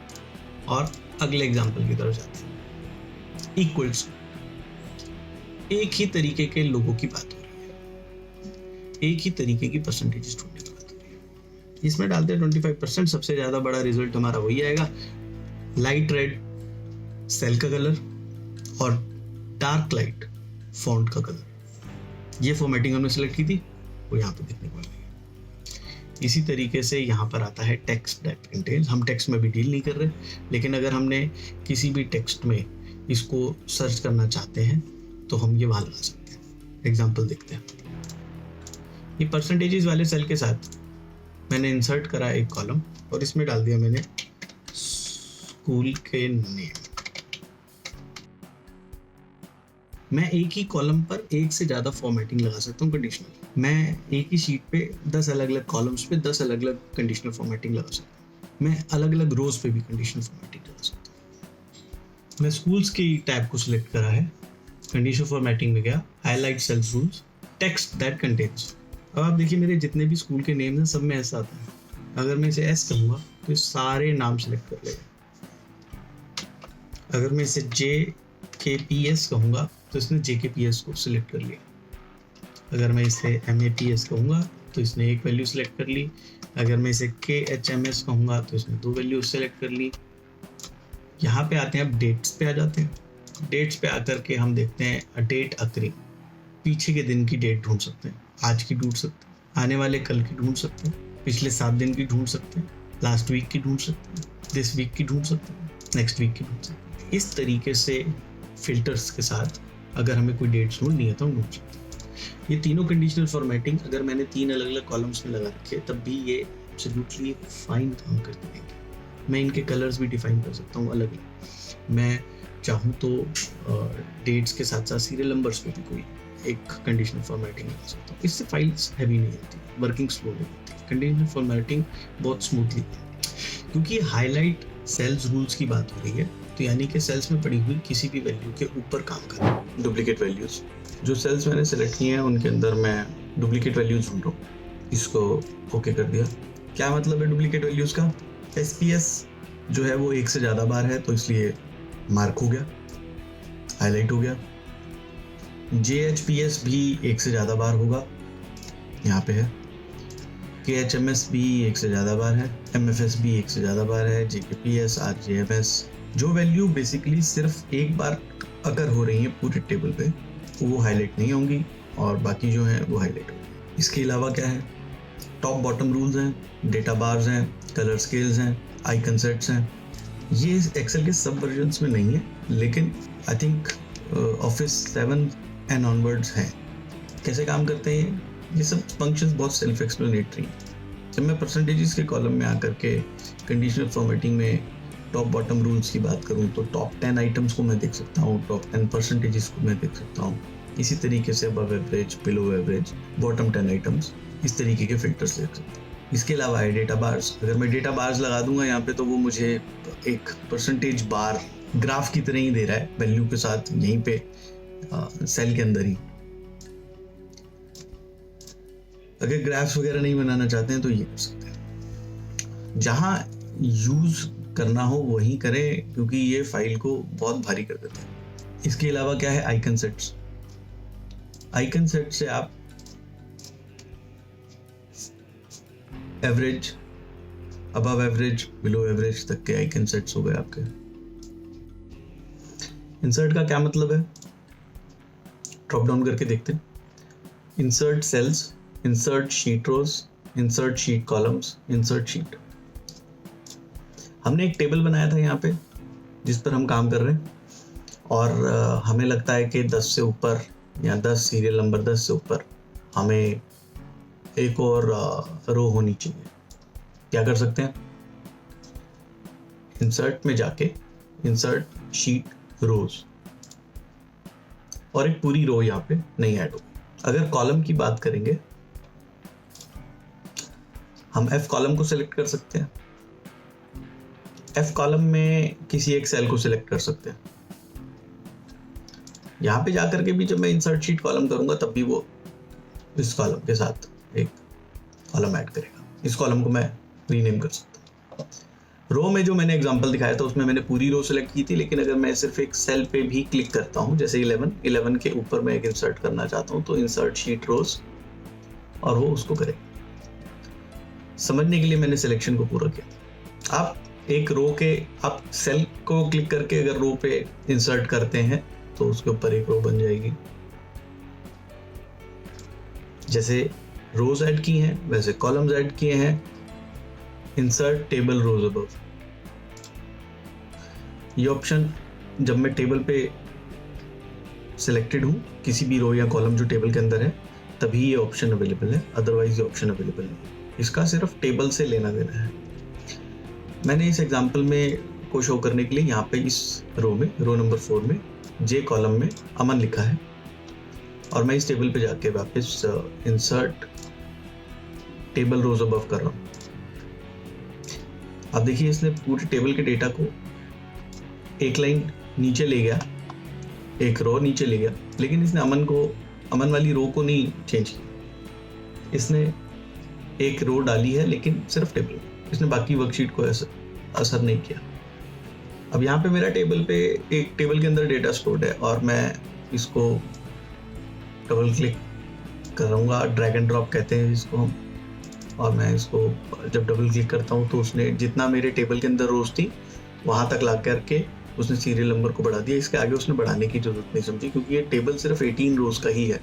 और अगले एग्जांपल की तरफ जाते हैं। इक्वल्स, एक ही तरीके के लोगों की बात हो रही है, एक ही तरीके की परसेंटेज ढूंढने की बात हो रही है। इसमें डालते हैं 25%, सबसे ज्यादा बड़ा रिजल्ट हमारा वही आएगा, लाइट रेड सेल का कलर और डार्क लाइट फॉन्ट का कलर। ये फॉर्मेटिंग हमने सेलेक्ट की थी, वो यहाँ पे दिखने वाली है। इसी तरीके से यहाँ पर आता है टेक्स्ट दैट कंटेन्स। हम टेक्स्ट में भी डील नहीं कर रहे, लेकिन अगर हमने किसी भी टेक्स्ट में इसको सर्च करना चाहते हैं तो हम ये वहाँ लगा सकते हैं। एग्जाम्पल देखते हैं। ये परसेंटेजेस वाले सेल के साथ मैंने इंसर्ट करा एक कॉलम और इसमें डाल दिया मैंने स्कूल के नेम। मैं एक ही कॉलम पर एक से ज़्यादा फॉर्मेटिंग लगा सकता हूँ कंडीशनल। मैं एक ही शीट पे 10 अलग अलग कॉलम्स पे 10 अलग अलग कंडीशनल फॉर्मेटिंग लगा सकता हूँ। मैं अलग अलग रोज पे भी कंडीशनल फॉर्मेटिंग लगा सकता हूँ। मैं स्कूल्स की टैब को सिलेक्ट करा है, कंडीशनल फॉर्मेटिंग में गया, highlight cells rules, text that contains. अब आप देखिए मेरे जितने भी स्कूल के नेम हैं सब में ऐसा आता है। अगर मैं इसे एस कहूँगा तो सारे नाम सेलेक्ट कर लेगा। अगर मैं इसे JKPS कहूँगा तो इसने JKPS को सिलेक्ट कर लिया। अगर मैं इसे MAPS कहूँगा तो इसने एक वैल्यू सिलेक्ट कर ली। अगर मैं इसे KHMS कहूँगा तो इसने दो वैल्यू सिलेक्ट कर ली। यहाँ पे आते हैं, अब डेट्स पे आ जाते हैं। डेट्स पे आकर के हम देखते हैं डेट अकरिंग, पीछे के दिन की डेट ढूंढ सकते हैं, आज की ढूंढ सकते हैं, आने वाले कल की ढूंढ सकते हैं, पिछले 7 दिन की ढूंढ सकते हैं, लास्ट वीक की ढूंढ सकते हैं, दिस वीक की ढूंढ सकते हैं, नेक्स्ट वीक की ढूंढ सकते हैं। इस तरीके से फिल्टर्स के साथ अगर हमें कोई डेट्स ढूंढनी है तो हम ढूंढ सकते हैं। ये तीनों कंडीशनल फॉर्मेटिंग अगर मैंने 3 अलग अलग कॉलम्स में लगा रखे तब भी ये एब्सोल्युटली फाइन काम करते हैं। मैं इनके कलर्स भी डिफाइन कर सकता हूँ अलग अलग। मैं चाहूँ तो डेट्स के साथ साथ सीरियल नंबर्स पे भी कोई एक कंडीशनल फॉर्मेटिंग लगा सकता हूँ। इससे फाइल्स हैवी नहीं होती, वर्किंग स्लो नहीं होती। कंडीशनल फॉर्मेटिंग बहुत स्मूथली, क्योंकि हाईलाइट सेल्स रूल्स की बात हो रही है, तो यानी कि सेल्स में पड़ी हुई किसी भी वैल्यू के ऊपर काम करना। डुप्लीकेट वैल्यूज, जो सेल्स मैंने सेलेक्ट किए हैं उनके अंदर मैं डुप्लीकेट वैल्यूज ढूंढ रहा हूँ। इसको ओके कर दिया। क्या मतलब है डुप्लीकेट वैल्यूज का? SPS जो है वो 1 से ज़्यादा बार है तो इसलिए मार्क हो गया, हाईलाइट हो गया। JHPS भी 1 से ज़्यादा बार होगा, यहाँ पे है। KHMS भी 1 से ज़्यादा बार है, MFS भी 1 से ज़्यादा बार है, JKPS, RJMS। जो वैल्यू बेसिकली सिर्फ एक बार अगर हो रही है पूरे टेबल पे वो हाईलाइट नहीं होंगी और बाकी जो है वो हाईलाइट होंगी। इसके अलावा क्या है? टॉप बॉटम रूल्स हैं, डेटा बार्स हैं, कलर स्केल्स हैं, आइकन सेट्स हैं। ये एक्सेल के सब वर्जन्स में नहीं है, लेकिन I think office 7 and onwards हैं। कैसे काम करते हैं ये सब फंक्शंस? बहुत सेल्फ एक्सप्लेनेटरी हैं। जब मैं परसेंटेजेस के कॉलम में आकर के कंडीशनल फॉर्मेटिंग में टॉप बॉटम रूल्स की बात करूं तो टॉप 10 आइटम्स को मैं देख सकता हूं, टॉप 10 परसेंटेजेस को मैं देख सकता हूं। इसी तरीके से above average, below average, bottom 10 items, इस तरीके के फिल्टर्स देख सकता हूं। इसके अलावा है डेटा बार्स। अगर मैं डेटा बार्स लगा दूंगा यहाँ पे तो वो मुझे एक परसेंटेज बार ग्राफ की तरह ही दे रहा है, वैल्यू के साथ यहीं पे सेल के अंदर ही। अगर ग्राफ्स वगैरह नहीं बनाना चाहते हैं तो ये कर सकते हैं। जहां यूज करना हो वहीं करें, क्योंकि ये फाइल को बहुत भारी कर देता है। इसके अलावा क्या है, आइकन सेट्स। आइकन सेट से आप average, above average, below average तक के आइकन सेट्स हो गए आपके। इंसर्ट का क्या मतलब है, ड्रॉप डाउन करके देखते हैं। Insert cells, insert sheet rows, insert sheet columns, insert sheet. हमने एक टेबल बनाया था यहाँ पे जिस पर हम काम कर रहे हैं, और हमें लगता है कि 10 से ऊपर या 10 सीरियल नंबर 10 से ऊपर हमें एक और रो होनी चाहिए। क्या कर सकते हैं, इंसर्ट में जाके इंसर्ट शीट रोज, और एक पूरी रो यहाँ पे नहीं ऐड होगी। अगर कॉलम की बात करेंगे, हम F कॉलम को सिलेक्ट कर सकते हैं। F कॉलम में किसी एक सेल को सिलेक्ट कर सकते हैं। यहां पे जाकर के भी जब मैं इंसर्ट शीट कॉलम करूंगा तब भी वो इस कॉलम के साथ एक कॉलम ऐड करेगा। इस कॉलम को मैं रीनेम कर सकता हूं। रो में जो मैंने एग्जांपल दिखाया था उसमें मैंने पूरी रो सिलेक्ट की थी, लेकिन अगर मैं सिर्फ एक सेल पे भी क्लिक करता हूं, जैसे 11 के ऊपर मैं एक इंसर्ट करना चाहता हूं, तो इंसर्ट शीट रोज, और वो उसको करेगा। समझने के लिए मैंने सिलेक्शन को पूरा किया। आप एक रो के, आप सेल को क्लिक करके अगर रो पे इंसर्ट करते हैं तो उसके ऊपर एक रो बन जाएगी। जैसे रोज ऐड की हैं वैसे कॉलम्स ऐड किए हैं। इंसर्ट टेबल रोज अबव, ये ऑप्शन जब मैं टेबल पे सिलेक्टेड हूं, किसी भी रो या कॉलम जो टेबल के अंदर है, तभी ये ऑप्शन अवेलेबल है, अदरवाइज ये ऑप्शन अवेलेबल नहीं। इसका सिर्फ टेबल से लेना देना है। मैंने इस एग्जांपल में को शो करने के लिए यहाँ पे इस रो में, रो नंबर 4 में जे कॉलम में अमन लिखा है, और मैं इस टेबल पे जाके वापस इंसर्ट टेबल रोज अबव कर रहा हूँ। अब देखिए इसने पूरे टेबल के डेटा को एक लाइन नीचे ले गया, एक रो नीचे ले गया, लेकिन इसने अमन वाली रो को नहीं चेंज किया। इसने एक रो डाली है लेकिन सिर्फ टेबल, इसने बाकी वर्कशीट को असर नहीं किया। अब यहाँ पे मेरा टेबल पे एक टेबल के अंदर डेटा स्टोर्ड है, और मैं इसको डबल क्लिक करूँगा, ड्रैग एंड ड्रॉप कहते हैं इसको हम, और मैं इसको जब डबल क्लिक करता हूँ तो उसने जितना मेरे टेबल के अंदर रोज थी वहाँ तक ला करके उसने सीरियल नंबर को बढ़ा दिया। इसके आगे उसने बढ़ाने की जरूरत नहीं समझी, क्योंकि ये टेबल सिर्फ 18 रोज का ही है।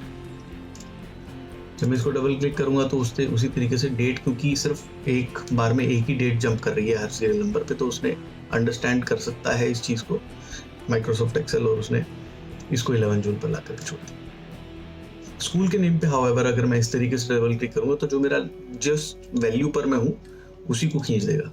जब मैं इसको डबल क्लिक करूंगा तो उससे उसी तरीके से डेट, क्योंकि सिर्फ एक बार में एक ही डेट जंप कर रही है हर सीरियल नंबर पे, तो उसने अंडरस्टैंड कर सकता है इस चीज़ को माइक्रोसॉफ्ट एक्सेल, और उसने इसको 11 जून पर ला कर छोड़ दिया। स्कूल के नेम पे हाउएवर अगर मैं इस तरीके से डबल क्लिक करूंगा तो जो मेरा जिस वैल्यू पर मैं हूं उसी को खींच देगा,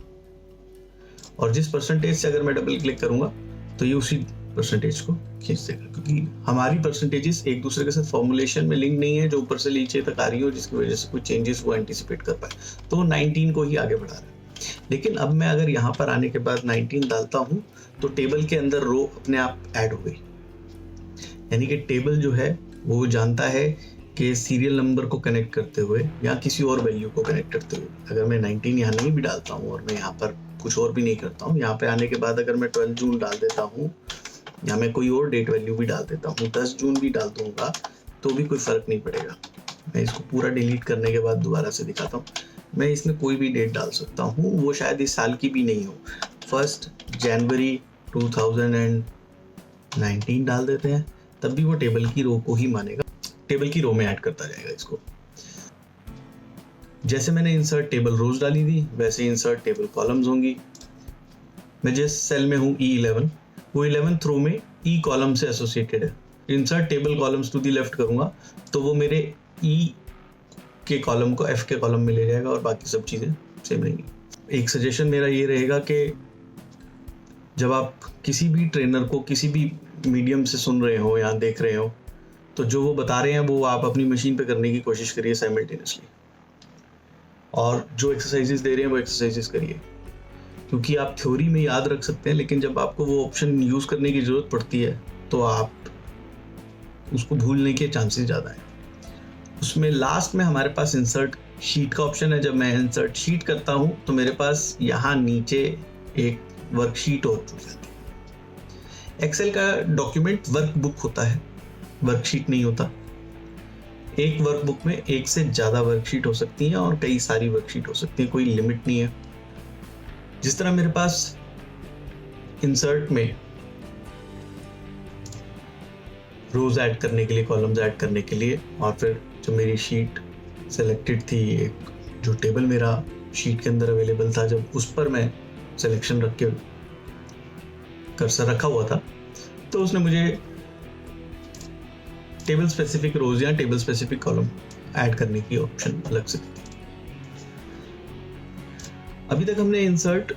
और जिस परसेंटेज से अगर मैं डबल क्लिक करूंगा तो ये उसी परसेंटेज को खींच देगा, क्योंकि हमारी परसेंटेजेस एक दूसरे के साथ फॉर्मुलेशन में लिंक नहीं है जो ऊपर से नीचे तक आ रही हो, जिसकी वजह से कुछ चेंजेस वो एंटिसिपेट कर पाए, तो 19 को ही आगे बढ़ा रहा है। लेकिन अब मैं अगर यहाँ पर आने के बाद 19 डालता हूँ तो टेबल के अंदर रो अपने आप ऐड हो गई, यानी कि टेबल जो है वो जानता है कि सीरियल नंबर को कनेक्ट करते हुए या किसी और वैल्यू को कनेक्ट करते हुए, अगर मैं 19 यहाँ नहीं भी डालता हूँ और मैं यहाँ पर कुछ और भी नहीं करता हूँ, यहाँ पे आने के बाद अगर मैं 12 जून डाल देता हूँ या मैं कोई और डेट वैल्यू भी डाल देता हूँ, 10 जून भी डाल दूंगा तो भी कोई फर्क नहीं पड़ेगा। मैं इसको पूरा डिलीट करने के बाद दोबारा से दिखाता हूँ। मैं इसमें कोई भी डेट डाल सकता हूँ, वो शायद इस साल की भी नहीं हो। 1 जनवरी 2019 डाल देते हैं, तब भी वो टेबल की रो को ही मानेगा, टेबल की रो में ऐड करता जाएगा इसको। जैसे मैंने इंसर्ट टेबल रोज डाली थी वैसे इंसर्ट टेबल कॉलम्स होंगी। मैं जिस सेल में हूँ E11, वो 11th रो में E कॉलम से एसोसिएटेड है। Insert table columns to the left करूंगा तो वो मेरे E के कॉलम को एफ के कॉलम में ले जाएगा और बाकी सब चीज़ें सेम रहेंगी। एक सजेशन मेरा ये रहेगा कि जब आप किसी भी ट्रेनर को किसी भी मीडियम से सुन रहे हो या देख रहे हो, तो जो वो बता रहे हैं वो आप अपनी मशीन पे करने की कोशिश करिए साइमल्टेनियसली, और जो एक्सरसाइजेस दे रहे हैं वो एक्सरसाइजेस करिए, क्योंकि आप थ्योरी में याद रख सकते हैं लेकिन जब आपको वो ऑप्शन यूज़ करने की ज़रूरत पड़ती है तो आप उसको भूलने के चांसेस ज़्यादा हैं। उसमें लास्ट में हमारे पास इंसर्ट शीट का ऑप्शन है। जब मैं इंसर्ट शीट करता हूँ तो मेरे पास यहाँ नीचे एक वर्कशीट और जुड़ जाती है। एक्सेल का डॉक्यूमेंट वर्कबुक होता है, वर्कशीट नहीं होता। एक वर्कबुक में एक से ज़्यादा वर्कशीट हो सकती हैं और कई सारी वर्कशीट हो सकती हैं, कोई लिमिट नहीं है। जिस तरह मेरे पास इंसर्ट में रोज ऐड करने के लिए, कॉलम्स ऐड करने के लिए, और फिर जो मेरी शीट सेलेक्टेड थी, एक जो टेबल मेरा शीट के अंदर अवेलेबल था, जब उस पर मैं सिलेक्शन रख के कर्सर रखा हुआ था तो उसने मुझे टेबल स्पेसिफिक रोज या टेबल स्पेसिफिक कॉलम ऐड करने की ऑप्शन अलग से दी। अभी तक हमने इंसर्ट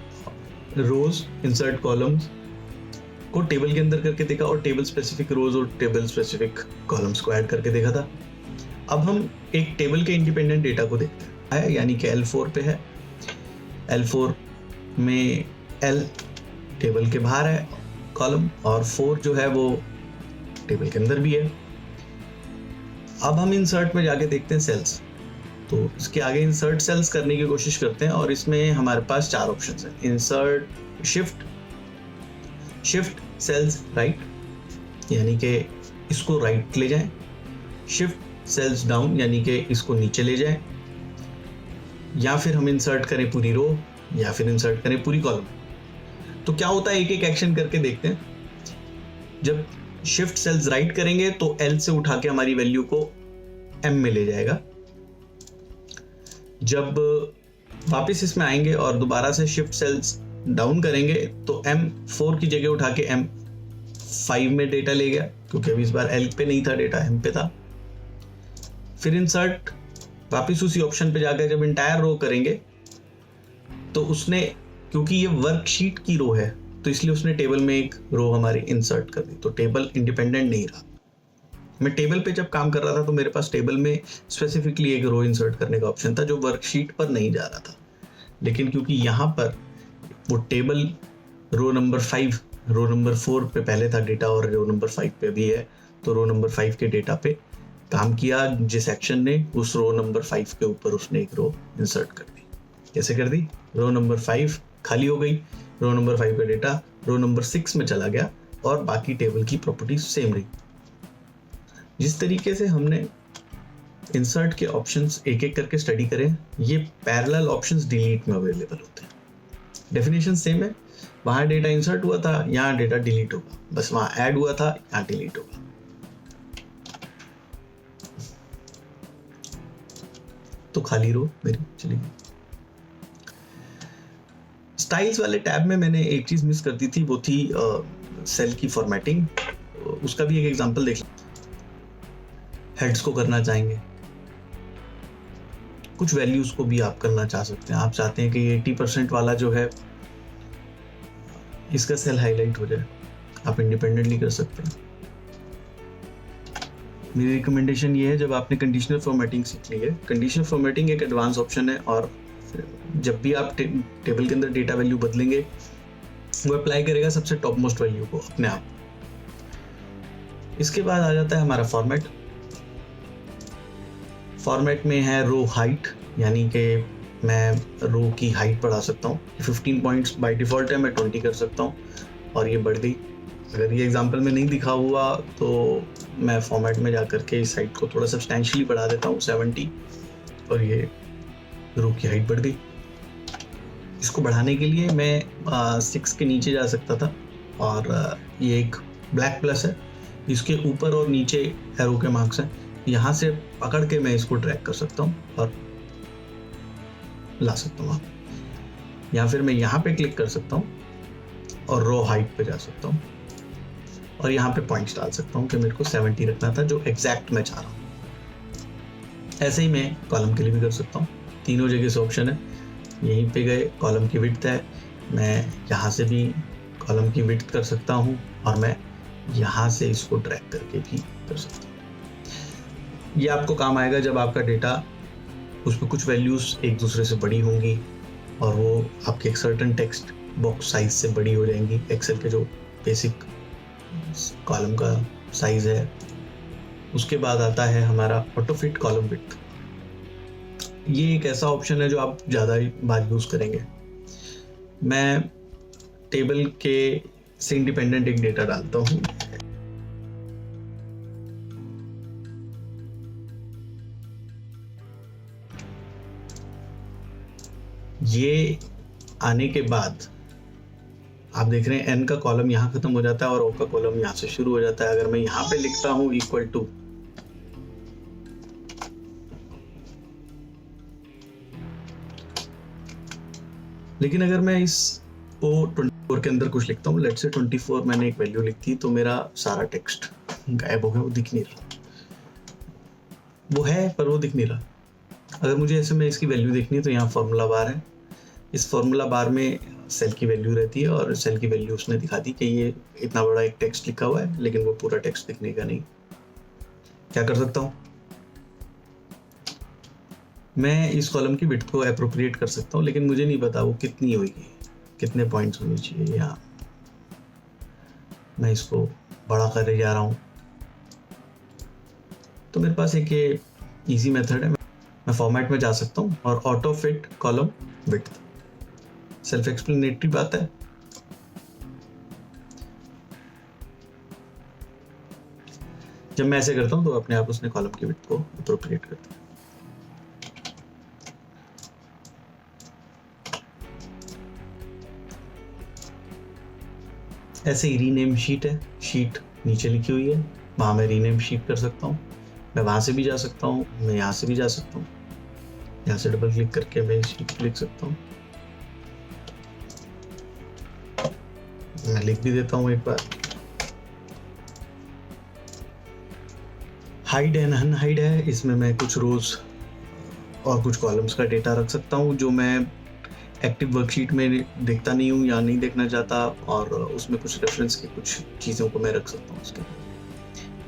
रोज, इंसर्ट कॉलम्स को टेबल के अंदर करके देखा और टेबल स्पेसिफिक रोज और टेबल स्पेसिफिक कॉलम्स को ऐड करके देखा था। अब हम एक टेबल के इंडिपेंडेंट डेटा को देखते हैं, यानी कि L4 पे है। L4 में L टेबल के बाहर है कॉलम, और 4 जो है वो टेबल के अंदर भी है। अब हम इंसर्ट में जाके देखते हैं सेल्स, तो इसके आगे इंसर्ट सेल्स करने की कोशिश करते हैं और इसमें हमारे पास 4 ऑप्शंस हैं। इंसर्ट शिफ्ट सेल्स राइट, यानी कि इसको राइट ले जाएं। शिफ्ट सेल्स डाउन, यानी कि इसको नीचे ले जाएं। या फिर हम इंसर्ट करें पूरी रो, या फिर इंसर्ट करें पूरी कॉलम। तो क्या होता है, एक एक एक्शन करके देखते हैं। जब शिफ्ट सेल्स राइट करेंगे तो L से उठा के हमारी वैल्यू को M में ले जाएगा। जब वापस इसमें आएंगे और दोबारा से शिफ्ट सेल्स डाउन करेंगे तो M4 की जगह उठा के M5 में डेटा ले गया, क्योंकि अभी इस बार L पे नहीं था डेटा, M पे था। फिर इंसर्ट वापस उसी ऑप्शन पे जाकर जब इंटायर रो करेंगे तो उसने, क्योंकि ये वर्कशीट की रो है तो इसलिए उसने टेबल में एक रो हमारी इंसर्ट कर दी, तो टेबल इंडिपेंडेंट नहीं रहा। मैं टेबल पे जब काम कर रहा था तो मेरे पास टेबल में स्पेसिफिकली एक रो इंसर्ट करने का ऑप्शन था जो वर्कशीट पर नहीं जा रहा था, लेकिन क्योंकि यहाँ पर वो टेबल रो नंबर 4 पे पहले था डेटा और रो नंबर 5 पे भी है, तो रो नंबर 5 के डेटा पे काम किया जिस एक्शन ने, उस रो नंबर 5 के ऊपर उसने एक रो इंसर्ट कर दी। कैसे कर दी? रो नंबर 5 खाली हो गई, रो नंबर 5 का डेटा रो नंबर 6 में चला गया और बाकी टेबल की प्रॉपर्टीज सेम रही। जिस तरीके से हमने इंसर्ट के ऑप्शंस एक एक करके स्टडी करें, ये पैरेलल ऑप्शंस डिलीट में अवेलेबल होते हैं। डेफिनेशन सेम है, वहाँ डेटा इंसर्ट हुआ था, यहाँ डेटा डिलीट होगा, बस वहाँ ऐड हुआ था, यहाँ डिलीट होगा। तो खाली रो मेरी चली गई। स्टाइल्स वाले टैब में मैंने एक चीज मिस कर दी थी, वो थी सेल की फॉर्मेटिंग। उसका भी एक एग्जांपल देख लें। हेड्स को करना चाहेंगे, कुछ वैल्यूज को भी आप करना चाह सकते हैं। आप चाहते हैं कि 80% वाला जो है इसका सेल हाईलाइट हो जाए, आप इंडिपेंडेंटली कर सकते हैं। मेरी रिकमेंडेशन ये है, जब आपने कंडीशनल फॉर्मेटिंग सीख ली है, कंडीशनल फॉर्मेटिंग एक एडवांस ऑप्शन है और जब भी आप टेबल के अंदर डेटा वैल्यू बदलेंगे वो अप्लाई करेगा सबसे टॉप मोस्ट वैल्यू को अपने आप। इसके बाद आ जाता है हमारा फॉर्मेट। फॉर्मेट में है रो हाइट, यानी कि मैं रो की हाइट बढ़ा सकता हूँ। 15 पॉइंट्स बाय डिफॉल्ट है, मैं 20 कर सकता हूँ और ये बढ़ गई। अगर ये एग्जांपल में नहीं दिखा हुआ तो मैं फॉर्मेट में जाकर के इस हाइट को थोड़ा सब्सटेंशियली बढ़ा देता हूँ 70, और ये रो की हाइट बढ़ गई। इसको बढ़ाने के लिए मैं 6 के नीचे जा सकता था, और ये एक ब्लैक प्लस है, इसके ऊपर और नीचे एरो के मार्क्स हैं, यहाँ से पकड़ के मैं इसको ट्रैक कर सकता हूँ और ला सकता हूँ। या फिर मैं यहाँ पे क्लिक कर सकता हूँ और रो हाइट पे जा सकता हूँ और यहाँ पे पॉइंट्स डाल सकता हूँ कि मेरे को 70 रखना था, जो एग्जैक्ट मैं चाह रहा हूँ। ऐसे ही मैं कॉलम के लिए भी कर सकता हूँ। तीनों जगह से ऑप्शन है। यहीं पे गए, कॉलम की विड्थ है, मैं यहाँ से भी कॉलम की विड्थ कर सकता हूँ और मैं यहाँ से इसको ड्रैग करके भी कर सकता हूँ। ये आपको काम आएगा जब आपका डेटा, उसमें कुछ वैल्यूज एक दूसरे से बड़ी होंगी और वो आपके एक सर्टन टेक्स्ट बॉक्स साइज से बड़ी हो जाएंगी। एक्सेल के जो बेसिक कॉलम का साइज है, उसके बाद आता है हमारा ऑटो फिट कॉलम विड्थ। ये एक ऐसा ऑप्शन है जो आप ज़्यादा बार यूज़ करेंगे। मैं टेबल के से इंडिपेंडेंट एक डेटा डालता हूँ। ये आने के बाद आप देख रहे हैं एन का कॉलम यहाँ खत्म हो जाता है और ओ का कॉलम यहाँ से शुरू हो जाता है। अगर मैं यहाँ पे लिखता हूँ इक्वल टू, लेकिन अगर मैं इस ओ 24 के अंदर कुछ लिखता हूँ, लेट्स से 24 मैंने एक वैल्यू लिख दी, तो मेरा सारा टेक्स्ट गायब हो गया, वो दिख नहीं रहा। वो है पर वो दिख नहीं रहा। अगर मुझे ऐसे में इसकी वैल्यू देखनी है तो यहाँ फॉर्मूला बार है। इस फॉर्मूला बार में सेल की वैल्यू रहती है और सेल की वैल्यू उसने दिखा दी कि ये इतना बड़ा एक टेक्स्ट लिखा हुआ है, लेकिन वो पूरा टेक्स्ट दिखने का नहीं। क्या कर सकता हूँ, मैं इस कॉलम की विड्थ को एप्रोप्रिएट कर सकता हूँ, लेकिन मुझे नहीं पता वो कितनी होगी, कितने पॉइंट्स होने चाहिए। यहाँ मैं इसको बड़ा कर जा रहा हूँ, तो मेरे पास एक ये इजी मेथड है। मैं फॉर्मेट में जा सकता हूँ और auto fit column width, self explanatory बात है। जब मैं ऐसे करता हूँ तो अपने आप उसने कॉलम की विड्थ को एप्रोप्रिएट करता है। ऐसे ही रीनेम शीट है, शीट नीचे लिखी हुई है, वहां मैं रीनेम शीट कर सकता हूँ। मैं वहां से भी जा सकता हूँ, मैं यहाँ से भी जा सकता हूँ। यहाँ से डबल क्लिक करके मैं शीट लिख सकता हूँ। मैं लिख भी देता हूँ एक बार। हाइड एंड अनहाइड है, इसमें मैं कुछ रोज और कुछ कॉलम्स का डेटा रख सकता हूँ जो मैं एक्टिव वर्कशीट में देखता नहीं हूँ या नहीं देखना चाहता, और उसमें कुछ रेफरेंस की कुछ चीज़ों को मैं रख सकता हूँ। उसके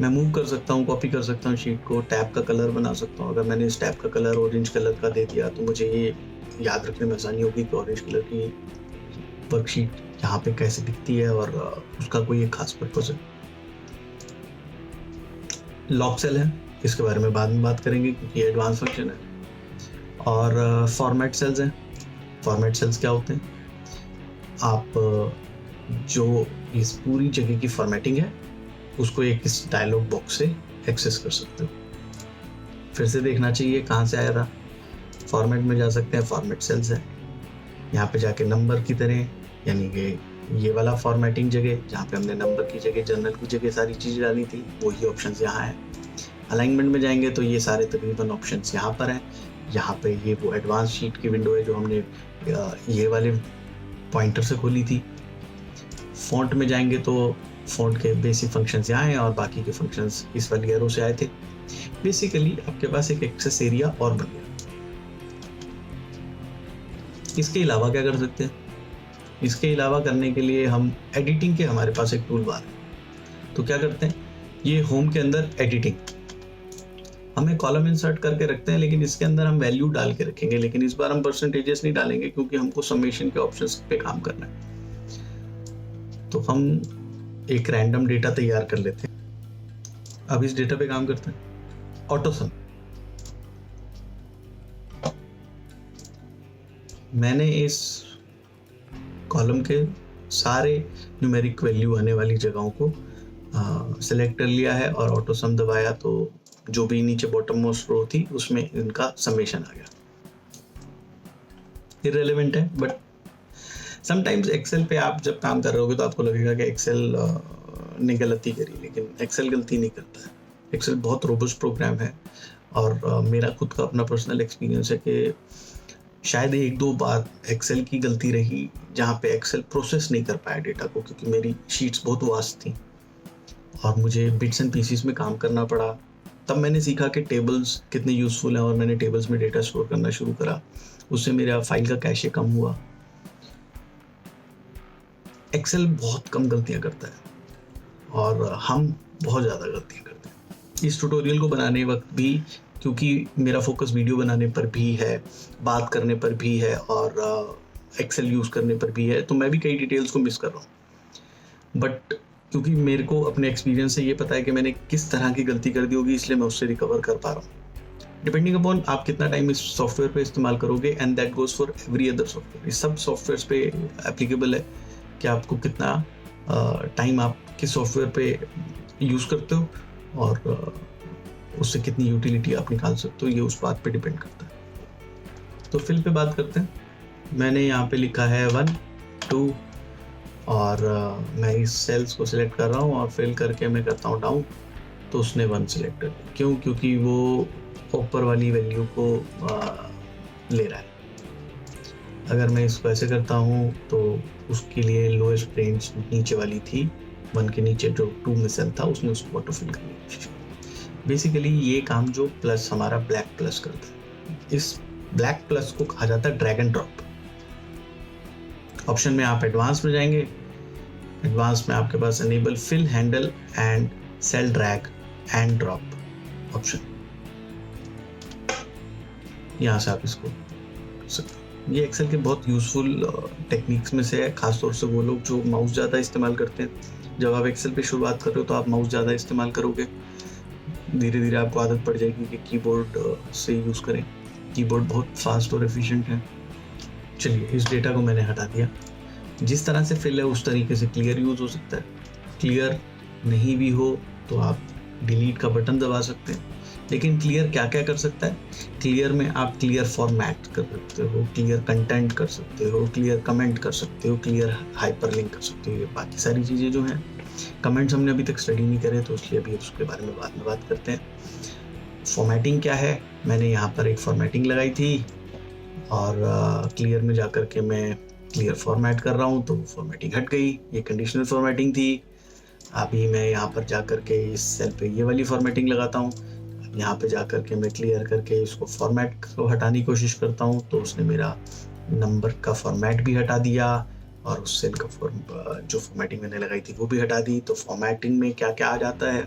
मैं मूव कर सकता हूँ, कॉपी कर सकता हूँ शीट को, टैब का कलर बना सकता हूँ। अगर मैंने इस टैब का कलर ऑरेंज कलर का दे दिया तो मुझे ये याद रखने में आसानी होगी कि ऑरेंज कलर की वर्कशीट यहाँ पे कैसे दिखती है और उसका कोई एक खास पर्पज है। लॉक सेल है, इसके बारे में बाद में बात करेंगे क्योंकि एडवांस फंक्शन है। और फॉर्मेट सेल्स हैं। फॉर्मेट सेल्स क्या होते हैं, आप जो इस पूरी जगह की फॉर्मेटिंग है उसको एक इस डायलॉग बॉक्स से एक्सेस कर सकते हो। फिर से देखना चाहिए कहाँ से आया था, फॉर्मेट में जा सकते हैं, फॉर्मेट सेल्स है, यहाँ पे जाके नंबर की तरह, यानी कि ये वाला फॉर्मेटिंग जगह जहाँ पे हमने नंबर की जगह जर्नल की जगह सारी चीज़ डाली थी, वही ऑप्शंस यहाँ है। अलाइनमेंट में जाएंगे तो ये सारे तकरीबन ऑप्शंस यहाँ पर हैं। यहाँ पे ये वो एडवांस शीट की विंडो है जो हमने ये वाले पॉइंटर से खोली थी। फॉन्ट में जाएंगे तो फॉन्ट के बेसिक फंक्शंस यहाँ हैं और बाकी के फंक्शंस इस वाली एरो से आए थे। बेसिकली आपके पास एक एक्सेस एरिया और बन गया। इसके अलावा क्या कर सकते हैं, इसके अलावा करने के लिए हम एडिटिंग के हमारे पास एक टूल बार है। तो क्या करते हैं, ये होम के अंदर एडिटिंग, हमें कॉलम इंसर्ट करके रखते हैं, लेकिन इसके अंदर हम वैल्यू डाल के रखेंगे। लेकिन इस बार हम परसेंटेजेस नहीं डालेंगे क्योंकि हमको समेशन के ऑप्शंस पे काम करना है। तो हम एक रैंडम डेटा तैयार कर लेते हैं। अब इस डेटा पे काम करते हैं। ऑटो सम, मैंने इस कॉलम के सारे न्यूमेरिक वैल्यू आने वाली जगहों को सिलेक्ट कर लिया है और ऑटो सम दबाया तो जो भी नीचे बॉटम मोस्ट रो थी उसमें इनका समेशन आ गया। इररिलेवेंट है, बट समटाइम्स एक्सेल पे आप जब काम कर रहे होगे तो आपको लगेगा कि एक्सेल ने गलती करी, लेकिन एक्सेल गलती नहीं करता है। एक्सेल बहुत रोबस्ट प्रोग्राम है और मेरा खुद का अपना पर्सनल एक्सपीरियंस है कि शायद एक दो बार एक्सेल की गलती रही जहाँ पे एक्सेल प्रोसेस नहीं कर पाया डेटा को, क्योंकि मेरी शीट्स बहुत वास्ट थी और मुझे बिट्स एंड पीसीस में काम करना पड़ा, तब मैंने सीखा कि टेबल्स कितने यूज़फुल हैं और मैंने टेबल्स में डेटा स्टोर करना शुरू करा। उससे मेरा फाइल का कैशे कम हुआ। एक्सेल बहुत कम गलतियां करता है और हम बहुत ज़्यादा गलतियां करते हैं। इस ट्यूटोरियल को बनाने वक्त भी, क्योंकि मेरा फोकस वीडियो बनाने पर भी है, बात करने पर भी है और एक्सेल यूज़ करने पर भी है, तो मैं भी कई डिटेल्स को मिस कर रहा हूँ। बट क्योंकि मेरे को अपने एक्सपीरियंस से ये पता है कि मैंने किस तरह की गलती कर दी होगी, इसलिए मैं उससे रिकवर कर पा रहा हूँ। डिपेंडिंग अपॉन आप कितना टाइम इस सॉफ्टवेयर पे इस्तेमाल करोगे, and that goes for every other software. इस सब सॉफ्टवेयर पे एप्लीकेबल है कि आपको कितना टाइम आप किस सॉफ्टवेयर पे यूज़ करते हो और उससे कितनी यूटिलिटी आप निकाल सकते हो, ये उस बात पे डिपेंड करता है। तो फिल पे बात करते हैं। मैंने यहाँ पे लिखा है 1 2 और मैं इस सेल्स को सिलेक्ट कर रहा हूँ और फिल करके मैं करता हूँ डाउन, तो उसने 1 सिलेक्ट कर दिया। क्यों? क्योंकि वो ऊपर वाली वैल्यू को ले रहा है। अगर मैं इसको ऐसे करता हूँ तो उसके लिए लोएस्ट रेंज नीचे वाली थी, 1 के नीचे जो 2 में सेल था उसने उसको ऑटो फिल करने की कोशिश की। बेसिकली ये काम जो प्लस हमारा ब्लैक प्लस करता है, इस ब्लैक प्लस को कहा जाता है ड्रैग एंड ड्रॉप। ऑप्शन में आप एडवांस में जाएंगे, एडवांस में आपके पास enable fill handle and cell drag and drop option, यहाँ से आप इसको कर सकते हैं। ये एक्सेल के बहुत यूज़फुल टेक्निक्स में से है, खासतौर से वो लोग जो माउस ज़्यादा इस्तेमाल करते हैं। जब आप एक्सेल पे शुरुआत कर रहे हो तो आप माउस ज़्यादा इस्तेमाल करोगे, धीरे धीरे आपको आदत पड़ जाएगी कि कीबोर्ड से यूज़ करें। कीबोर्ड बहुत फास्ट और एफिशिएंट है। चलिए, इस डेटा को मैंने हटा दिया। जिस तरह से फिल है उस तरीके से क्लियर यूज़ हो सकता है। क्लियर नहीं भी हो तो आप डिलीट का बटन दबा सकते हैं। लेकिन क्लियर क्या क्या कर सकता है? क्लियर में आप क्लियर फॉर्मेट कर सकते हो, क्लियर कंटेंट कर सकते हो, क्लियर कमेंट कर सकते हो, क्लियर हाइपरलिंक कर सकते हो। ये बाकी सारी चीज़ें जो हैं, कमेंट्स हमने अभी तक स्टडी नहीं करे तो इसलिए अभी उसके बारे में बाद में बात करते हैं। फॉर्मेटिंग क्या है? मैंने यहाँ पर एक फॉर्मेटिंग लगाई थी और क्लियर में जाकर के मैं क्लियर फॉर्मेट कर रहा हूँ तो फॉर्मेटिंग हट गई। ये कंडीशनल फॉर्मेटिंग थी। अभी मैं यहाँ पर जाकर के इस सेल पे ये वाली फॉर्मेटिंग लगाता हूँ। यहाँ पे जाकर के मैं क्लियर करके इसको फॉर्मेट को हटाने की कोशिश करता हूँ तो उसने मेरा नंबर का फॉर्मेट भी हटा दिया और उस सेल का जो फॉर्मेटिंग मैंने लगाई थी वो भी हटा दी। तो फॉर्मेटिंग में क्या क्या आ जाता है?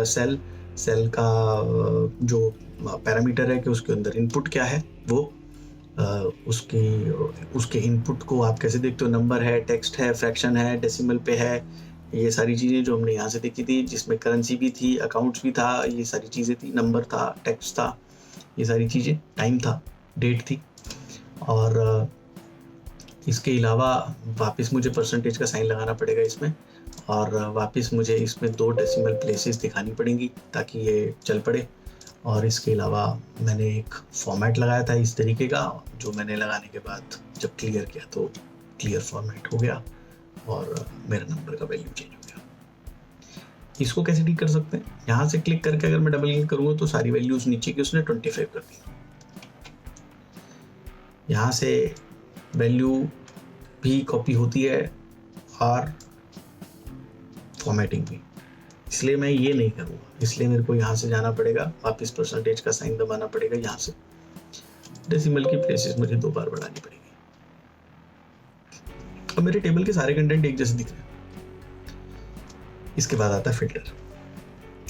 सेल का जो पैरामीटर है कि उसके अंदर इनपुट क्या है, वो उसके इनपुट को आप कैसे देखते हो? नंबर है, टेक्स्ट है, फ्रैक्शन है, डेसिमल पे है, ये सारी चीज़ें जो हमने यहाँ से देखी थी, जिसमें करेंसी भी थी, अकाउंट्स भी था, ये सारी चीज़ें थी, नंबर था, टेक्स्ट था, ये सारी चीज़ें, टाइम था, डेट थी। और इसके अलावा वापस मुझे परसेंटेज का साइन लगाना पड़ेगा इसमें, और वापस मुझे इसमें 2 डेसिमल प्लेसेस दिखानी पड़ेंगी ताकि ये चल पड़े। और इसके अलावा मैंने एक फॉर्मेट लगाया था इस तरीके का, जो मैंने लगाने के बाद जब क्लियर किया तो क्लियर फॉर्मेट हो गया और मेरा नंबर का वैल्यू चेंज हो गया। इसको कैसे ठीक कर सकते हैं? यहाँ से क्लिक करके अगर मैं डबल क्लिक करूँगा तो सारी वैल्यूज नीचे की उसने 25 कर दी। यहाँ से वैल्यू भी कॉपी होती है और फॉर्मेटिंग भी, इसलिए मैं ये नहीं करूँगा। इसलिए मेरे को यहाँ से जाना पड़ेगा, वापस परसेंटेज का साइन दबाना पड़ेगा, यहाँ से डेसिमल की प्लेसेस मुझे 2 बार बढ़ानी पड़ेगी। अब मेरे टेबल के सारे कंटेंट एक जैसे दिख रहे हैं। इसके बाद आता है फिल्टर।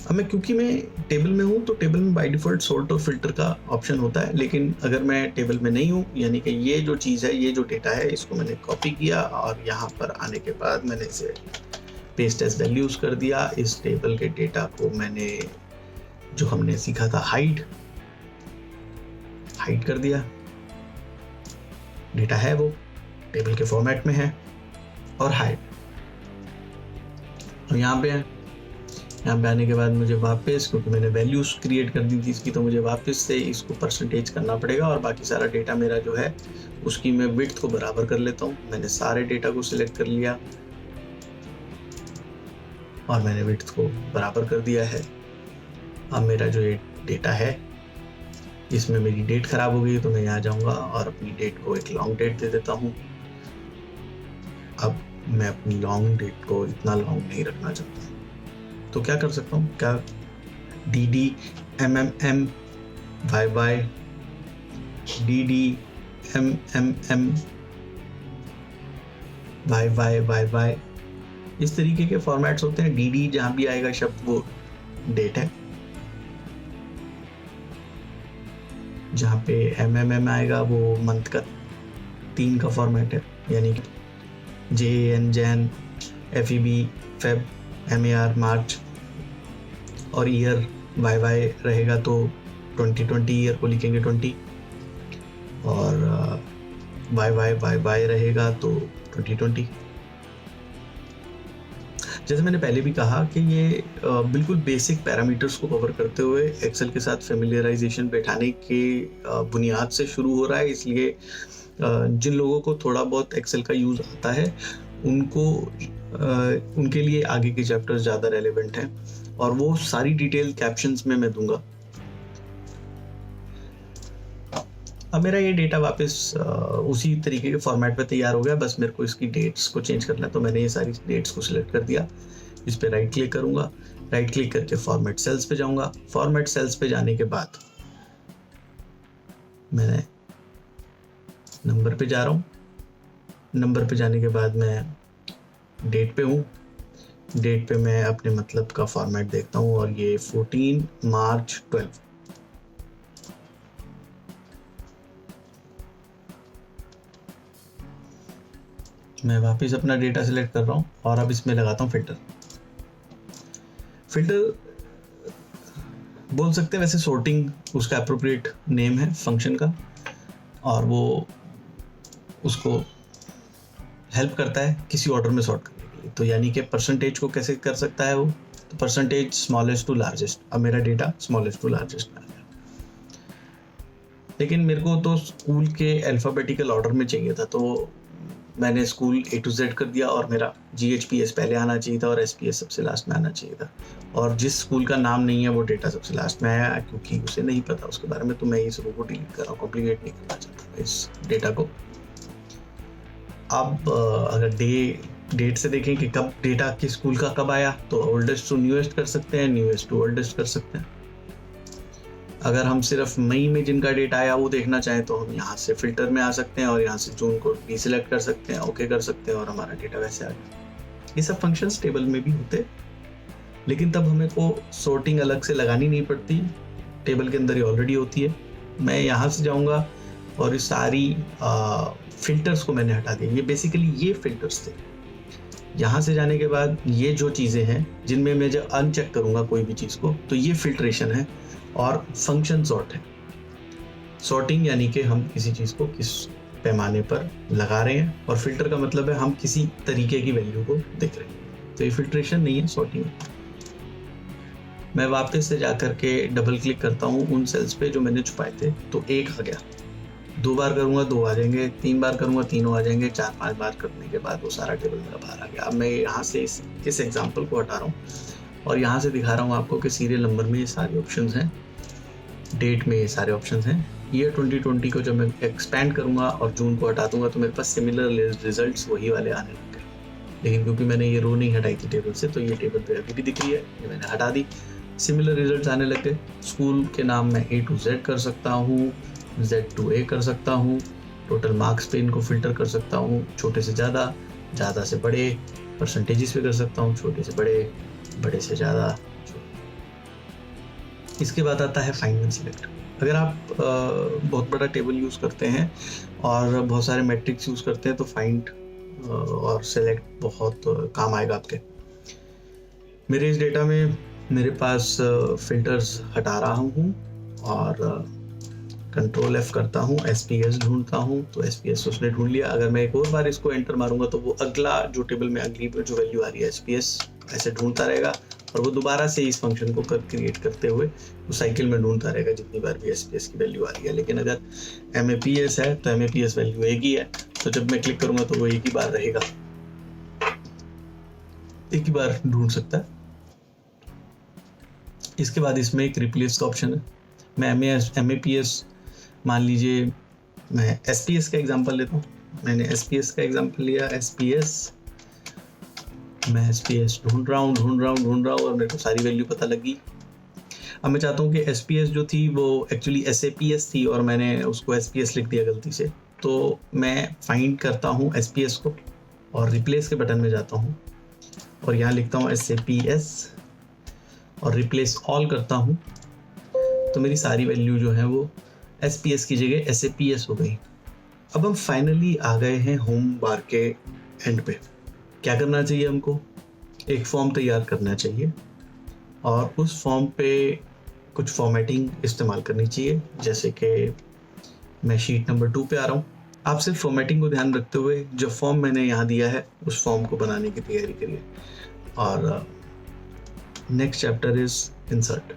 अब क्योंकि मैं टेबल में हूँ तो टेबल में बाय डिफॉल्ट सॉर्ट और फिल्टर का ऑप्शन होता है, लेकिन अगर मैं टेबल में नहीं हूँ, यानी कि ये जो चीज़ है, ये जो डेटा है, इसको मैंने कॉपी किया और यहाँ पर आने के बाद मैंने इसे पेस्ट एज वैल्यूज कर दिया। इस टेबल के डेटा को मैंने, जो हमने सीखा था, हाइड कर दिया। डेटा है वो टेबल के फॉर्मेट में है और हाइड। अब यहाँ पे आने के बाद मुझे वापस, क्योंकि मैंने वैल्यूज क्रिएट कर दी थी इसकी, तो मुझे वापस से इसको परसेंटेज करना पड़ेगा और बाकी सारा डेटा मेरा जो है उसकी मैं विड्थ को बराबर कर लेता हूँ। मैंने सारे डेटा को सिलेक्ट कर लिया और मैंने विड्थ को बराबर कर दिया है। अब मेरा जो ये डेटा है, इसमें मेरी डेट खराब हो गई तो मैं यहाँ जाऊँगा और अपनी डेट को एक लॉन्ग डेट दे देता हूँ। अब मैं अपनी लॉन्ग डेट को इतना लॉन्ग नहीं रखना चाहता, तो क्या कर सकता हूँ? क्या D D M M M Y Y, D D M M M Y Y Y Y, इस तरीके के फॉर्मेट्स होते हैं। डी डी जहां भी आएगा शब्द वो डेट है, जहाँ पे एम एम एम आएगा वो मंथ का 3 का फॉर्मेट है, यानी कि J N Jan, F E B Feb, M A R March, और ईयर वाई वाई रहेगा तो 2020 ईयर को लिखेंगे 20, और वाई वाई वाई वाई रहेगा तो 2020। जैसे मैंने पहले भी कहा कि ये बिल्कुल बेसिक पैरामीटर्स को कवर करते हुए एक्सेल के साथ फेमिलियराइजेशन बैठाने के बुनियाद से शुरू हो रहा है, इसलिए जिन लोगों को थोड़ा बहुत एक्सेल का यूज़ आता है उनके लिए आगे के चैप्टर्स ज़्यादा रेलेवेंट हैं, और वो सारी डिटेल कैप्शंस में मैं दूंगा। अब मेरा ये डेटा वापस उसी तरीके के फॉर्मेट पे तैयार हो गया, बस मेरे को इसकी डेट्स को चेंज करना है। तो मैंने ये सारी डेट्स को सिलेक्ट कर दिया, इस पे राइट क्लिक करूंगा, राइट क्लिक करके फॉर्मेट सेल्स पे जाऊंगा। फॉर्मेट सेल्स पे जाने के बाद मैंने नंबर पे जा रहा हूँ, नंबर पे जाने के बाद मैं डेट पे हूँ, डेट पे मैं अपने मतलब का फॉर्मेट देखता हूँ, और ये 14 मार्च 12। मैं वापस अपना डेटा सिलेक्ट कर रहा हूँ और अब इसमें लगाता हूँ फिल्टर। फिल्टर बोल सकते हैं, वैसे सॉर्टिंग उसका अप्रोप्रिएट नेम है फंक्शन का, और वो उसको हेल्प करता है किसी ऑर्डर में सॉर्ट करने के लिए। तो यानी कि परसेंटेज को कैसे कर सकता है वो, तो परसेंटेज स्मॉलेस्ट टू लार्जेस्ट। अब मेरा डेटा स्मॉलेस्ट टू लार्जेस्ट में आ गया, लेकिन मेरे को तो स्कूल के अल्फ़ाबेटिकल ऑर्डर में चाहिए था, तो मैंने स्कूल A to Z कर दिया, और मेरा GHPS पहले आना चाहिए था और SPS सबसे लास्ट में आना चाहिए था। और जिस स्कूल का नाम नहीं है वो डेटा सबसे लास्ट में आया, क्योंकि उसे नहीं पता उसके बारे में, तो मैं इस रो को डिलीट कर रहा हूँ, कॉम्प्लिकेट नहीं करना चाहता इस डेटा को। अब अगर डेट से देखें कि कब डेटा किस स्कूल का कब आया, तो ओल्डेस्ट टू न्यूएस्ट कर सकते हैं, न्यूएस्ट टू ओल्डेस्ट कर सकते हैं। अगर हम सिर्फ मई में जिनका डेटा आया वो देखना चाहें तो हम यहाँ से फिल्टर में आ सकते हैं, और यहाँ से जून को डीसिलेक्ट कर सकते हैं, ओके कर सकते हैं, और हमारा डेटा वैसे आ गया। ये सब फंक्शंस टेबल में भी होते, लेकिन तब हमें को सॉर्टिंग अलग से लगानी नहीं पड़ती, टेबल के अंदर ही ऑलरेडी होती है। मैं यहाँ से जाऊँगा और इस सारी फिल्टर्स को मैंने हटा दिया। ये बेसिकली ये फिल्टर्स थे। यहाँ से जाने के बाद ये जो चीज़ें हैं जिनमें मैं जब अनचेक करूँगा कोई भी चीज़ को, तो ये फिल्ट्रेशन है, और फंक्शन सॉर्ट है। सॉर्टिंग यानी कि हम किसी चीज़ को किस पैमाने पर लगा रहे हैं, और फिल्टर का मतलब है हम किसी तरीके की वैल्यू को देख रहे हैं। तो ये फिल्ट्रेशन नहीं है, सॉर्टिंग है। मैं वापस से जाकर के डबल क्लिक करता हूँ उन सेल्स पे जो मैंने छुपाए थे, तो 1 आ गया। 2 बार करूँगा 2 आ जाएंगे, 3 बार करूँगा 3 आ जाएंगे, 4-5 बार करने के बाद वो सारा टेबल मेरा बाहर आ गया। अब मैं यहाँ से इस एग्जाम्पल को हटा रहा हूँ और यहाँ से दिखा रहा हूँ आपको कि सीरियल नंबर में ये सारे ऑप्शंस हैं, डेट में ये सारे ऑप्शंस हैं। ईयर 2020 को जब मैं एक्सपैंड करूँगा और जून को हटा दूंगा तो मेरे पास सिमिलर रिजल्ट्स वही वाले आने लग गए। लेकिन क्योंकि मैंने ये रो नहीं हटाई थी टेबल से, तो ये टेबल पे अभी भी दिख रही है, ये मैंने हटा दी। सिमिलर रिजल्ट्स आने लग गए। स्कूल के नाम मैं A to Z कर सकता हूँ, Z to A कर सकता हूँ, टोटल मार्क्स पे इनको फिल्टर कर सकता हूँ, छोटे से ज़्यादा, ज़्यादा से बड़े, परसेंटेजेस पे कर सकता हूँ, छोटे से बड़े, बड़े से ज़्यादा। इसके बाद आता है फाइंड एंड सिलेक्ट। अगर आप बहुत बड़ा टेबल यूज़ करते हैं और बहुत सारे मैट्रिक्स यूज़ करते हैं तो फाइंड और सेलेक्ट बहुत काम आएगा आपके। मेरे इस डेटा में मेरे पास फिल्टर्स हटा रहा हूँ और कंट्रोल F करता हूँ, SPS ढूंढता हूँ, तो SPS उसने ढूंढ लिया। अगर मैं एक और बार इसको एंटर मारूंगा तो वो अगला जो टेबल में अगली जो वैल्यू आ रही है SPS ऐसे ढूंढता रहेगा, और वो दोबारा से इस फंक्शन को क्रिएट करते हुए उस साइकिल में ढूंढता रहेगा जितनी बार भी SPS की वैल्यू आ रही है। लेकिन अगर MAPS है तो MAPS वैल्यू एक ही है, तो जब मैं क्लिक करूंगा तो वो एक ही बार रहेगा, एक ही बार ढूंढ सकता है। इसके बाद इसमें एक रिप्लेस का ऑप्शन है। मैं MAPS मान लीजिए, मैं SPS का एग्जांपल लेता हूँ। मैंने SPS का एग्जांपल लिया, मैं SPS ढूंढ रहा हूँ और मेरे को सारी वैल्यू पता लगी। अब मैं चाहता हूँ कि SPS जो थी वो एक्चुअली SAPS थी और मैंने उसको SPS लिख दिया गलती से। तो मैं फाइंड करता हूँ SPS को और रिप्लेस के बटन में जाता हूँ और यहाँ लिखता हूँ SAPS और रिप्लेस ऑल करता हूँ, तो मेरी सारी वैल्यू जो है वो SPS की जगह SAPS हो गई। अब हम फाइनली आ गए हैं होम बार के एंड पे। क्या करना चाहिए हमको? एक फॉर्म तैयार करना चाहिए और उस फॉर्म पे कुछ फॉर्मेटिंग इस्तेमाल करनी चाहिए, जैसे कि मैं शीट नंबर 2 पे आ रहा हूँ। आप सिर्फ फॉर्मेटिंग को ध्यान रखते हुए जो फॉर्म मैंने यहाँ दिया है उस फॉर्म को बनाने की तैयारी करिए। और नेक्स्ट चैप्टर इज इंसर्ट।